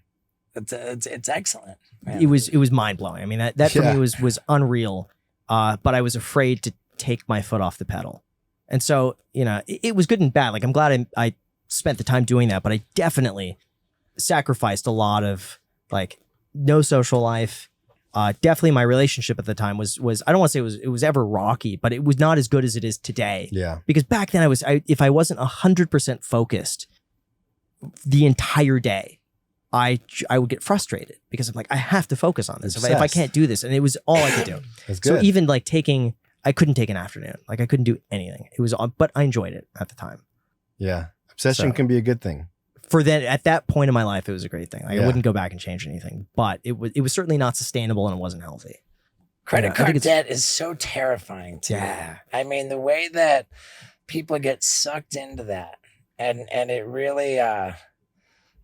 It's excellent. Man. It was mind blowing. I mean, that for me was unreal. But I was afraid to take my foot off the pedal. And so, it was good and bad. Like, I'm glad I spent the time doing that, but I definitely sacrificed a lot of like no social life. Definitely my relationship at the time was I don't want to say it was ever rocky, but it was not as good as it is today. Yeah. Because back then if I wasn't 100% focused the entire day, I would get frustrated because I'm like, I have to focus on this. If I can't do this, and it was all I could do. That's good. So even like I couldn't take an afternoon. Like I couldn't do anything. It was but I enjoyed it at the time. Yeah. Obsession can be a good thing. At that point in my life, it was a great thing. Like, I wouldn't go back and change anything, but it was certainly not sustainable and it wasn't healthy. Credit card debt is so terrifying to me. I mean, the way that people get sucked into that and it really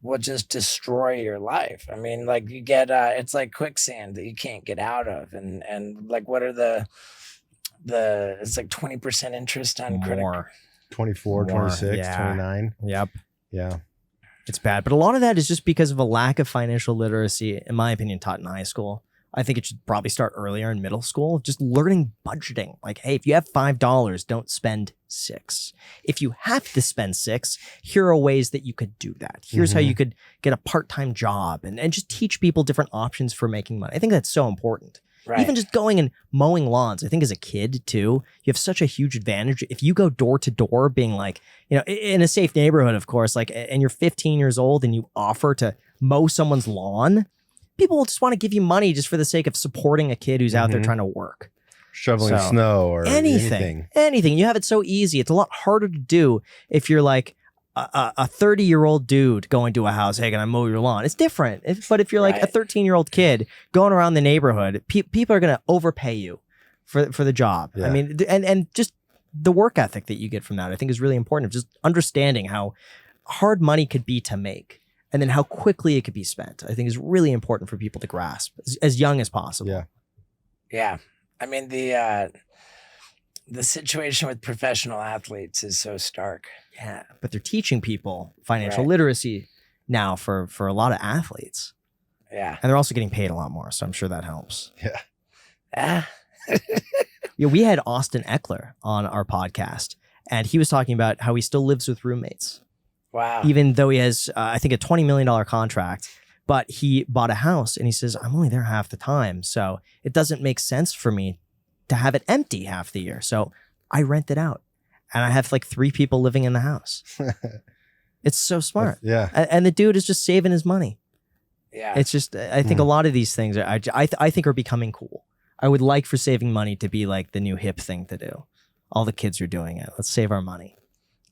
will just destroy your life. I mean, like you get it's like quicksand that you can't get out of, and like what are it's like 20% interest on credit card. 24, 26, 29. Yep. Yeah. It's bad. But a lot of that is just because of a lack of financial literacy, in my opinion, taught in high school. I think it should probably start earlier in middle school, just learning budgeting. Like, hey, if you have $5, don't spend $6. If you have to spend $6, here are ways that you could do that. Here's how you could get a part-time job and just teach people different options for making money. I think that's so important. Right. Even just going and mowing lawns. I think as a kid too, you have such a huge advantage. If you go door to door being like, in a safe neighborhood, of course, like, and you're 15 years old and you offer to mow someone's lawn, people will just want to give you money just for the sake of supporting a kid who's out there trying to work. Shoveling snow or anything. You have it so easy. It's a lot harder to do if you're like a 30-year-old dude going to a house, hey, can I mow your lawn? It's different. But if you're like a 13-year-old kid going around the neighborhood, people are going to overpay you for the job. Yeah. I mean, and just the work ethic that you get from that, I think, is really important. Of just understanding how hard money could be to make, and then how quickly it could be spent. I think is really important for people to grasp as young as possible. Yeah. Yeah. I mean, the situation with professional athletes is so stark. Yeah, but they're teaching people financial Right. literacy now for a lot of athletes, Yeah. and they're also getting paid a lot more. So I'm sure that helps. Yeah. Ah. Yeah, we had Austin Eckler on our podcast, and he was talking about how he still lives with roommates, Wow. even though he has, I think, a $20 million contract. But he bought a house, and he says, I'm only there half the time, so it doesn't make sense for me to have it empty half the year. So I rent it out, and I have like 3 people living in the house. It's so smart. Yeah. And the dude is just saving his money. Yeah. It's just, I think a lot of these things I think are becoming cool. I would like for saving money to be like the new hip thing to do. All the kids are doing it. Let's save our money.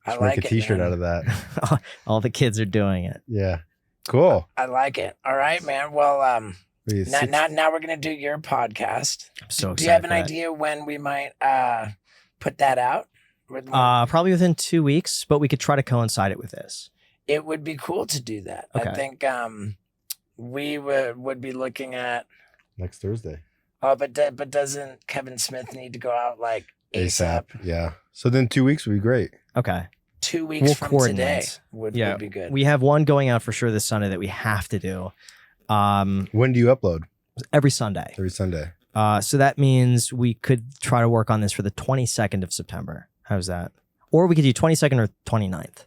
I Just like make a t-shirt out of that. All the kids are doing it. Yeah. Cool. I like it. All right, man. Well, Wait, now we're gonna do your podcast. I'm so excited. Do you have an for that. idea when we might put that out? Probably within 2 weeks, but we could try to coincide it with this. It would be cool to do that. Okay. I think we would be looking at. next Thursday. Oh, but doesn't Kevin Smith need to go out like ASAP? Yeah. So then 2 weeks would be great. Okay. 2 weeks We'll from coordinate. today would be good. We have one going out for sure this Sunday that we have to do. When do you upload? Every Sunday. Every Sunday. So that means we could try to work on this for the 22nd of September. How's that? Or we could do 22nd or 29th.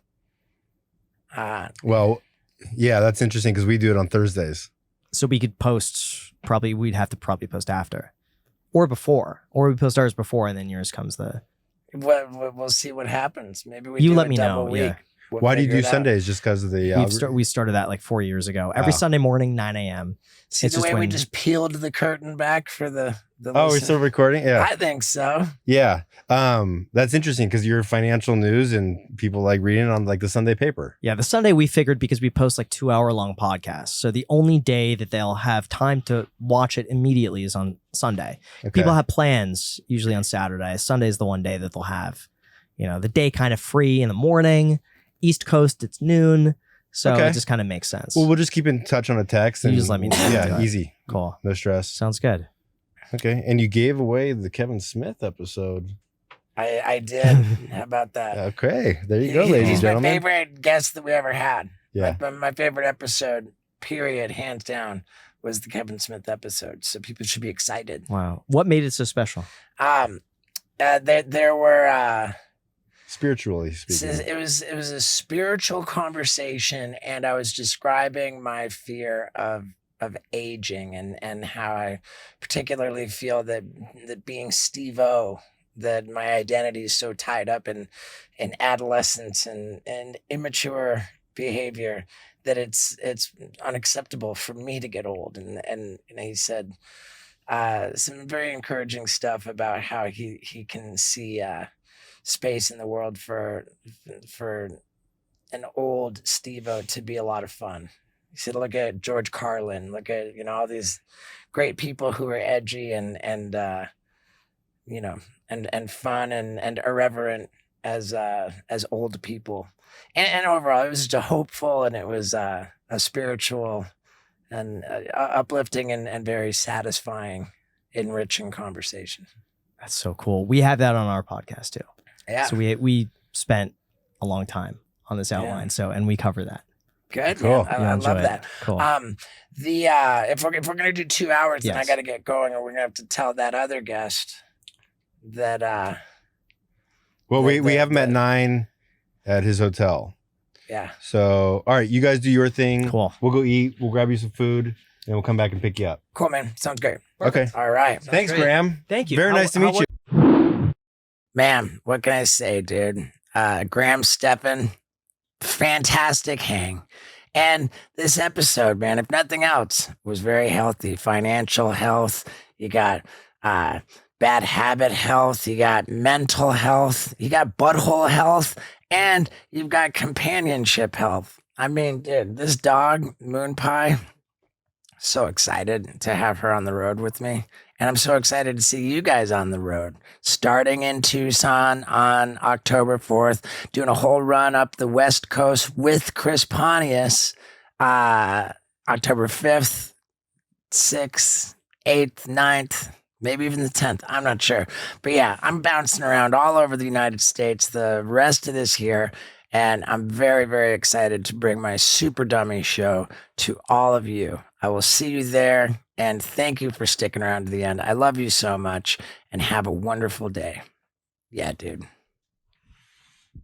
Well, yeah, that's interesting because we do it on Thursdays. So we could post, we'd have to probably post after. Or before. Or we post ours before and then yours comes the... We'll see what happens. Maybe we You do let a me double know, week. yeah. We'll Why do you figure do it out. Sundays? Just because of the we started that like 4 years ago. Every Sunday morning, 9 a.m. See It's the just way we when- just peeled the curtain back for the Oh, we're listen? still recording? Yeah. I think so. Yeah. That's interesting because you're financial news and people like reading on like the Sunday paper. Yeah, the Sunday we figured because we post like 2-hour-long podcasts. So the only day that they'll have time to watch it immediately is on Sunday. Okay. People have plans usually on Saturday. Sunday is the one day that they'll have, the day kind of free in the morning. East Coast, it's noon. So Okay. it just kind of makes sense. Well, we'll just keep in touch on a text. You And just let me know. Yeah, Do it. easy. Cool. No stress. Sounds good. Okay. And you gave away the Kevin Smith episode. I did. How about that? Okay. There you go, ladies and He's my gentlemen. favorite guest that we ever had. Yeah. My favorite episode, period, hands down, was the Kevin Smith episode. So people should be excited. Wow. What made it so special? There were Spiritually speaking. it was a spiritual conversation, and I was describing my fear of aging and how I particularly feel that being Steve-O, that my identity is so tied up in adolescence and immature behavior that it's unacceptable for me to get old. And he said some very encouraging stuff about how he can see space in the world for an old Steve-O to be a lot of fun. He said, look at George Carlin, look at all these great people who are edgy and fun and irreverent as old people. And overall, it was just a hopeful, and it was a spiritual and uplifting and very satisfying, enriching conversation. That's so cool. We have that on our podcast too. Yeah. So we spent a long time on this outline. Yeah. And we cover that. Good. Cool. Man. I You'll enjoy love it. that. Cool. If we're gonna do 2 hours, then I Yes. got to get going, or we're gonna have to tell that other guest that. Well, we the- have him at the- 9 at his hotel. Yeah. So, all right, you guys do your thing. Cool. We'll go eat. We'll grab you some food, and we'll come back and pick you up. Cool, man. Sounds great. Okay. All right. Thanks, great. Graham. Thank you. Very How- nice to how meet was- you. Man, what can I say, dude? Graham Stephan, fantastic hang. And this episode, man, if nothing else, was very healthy. Financial health. You got bad habit health. You got mental health. You got butthole health. And you've got companionship health. I mean, dude, this dog, Moon Pie, so excited to have her on the road with me. And I'm so excited to see you guys on the road. Starting in Tucson on October 4th, doing a whole run up the West Coast with Chris Pontius, October 5th, 6th, 8th, 9th, maybe even the 10th. I'm not sure. But yeah, I'm bouncing around all over the United States the rest of this year. And I'm very, very excited to bring my Super Dummy show to all of you. I will see you there. And thank you for sticking around to the end. I love you so much and have a wonderful day. Yeah, dude.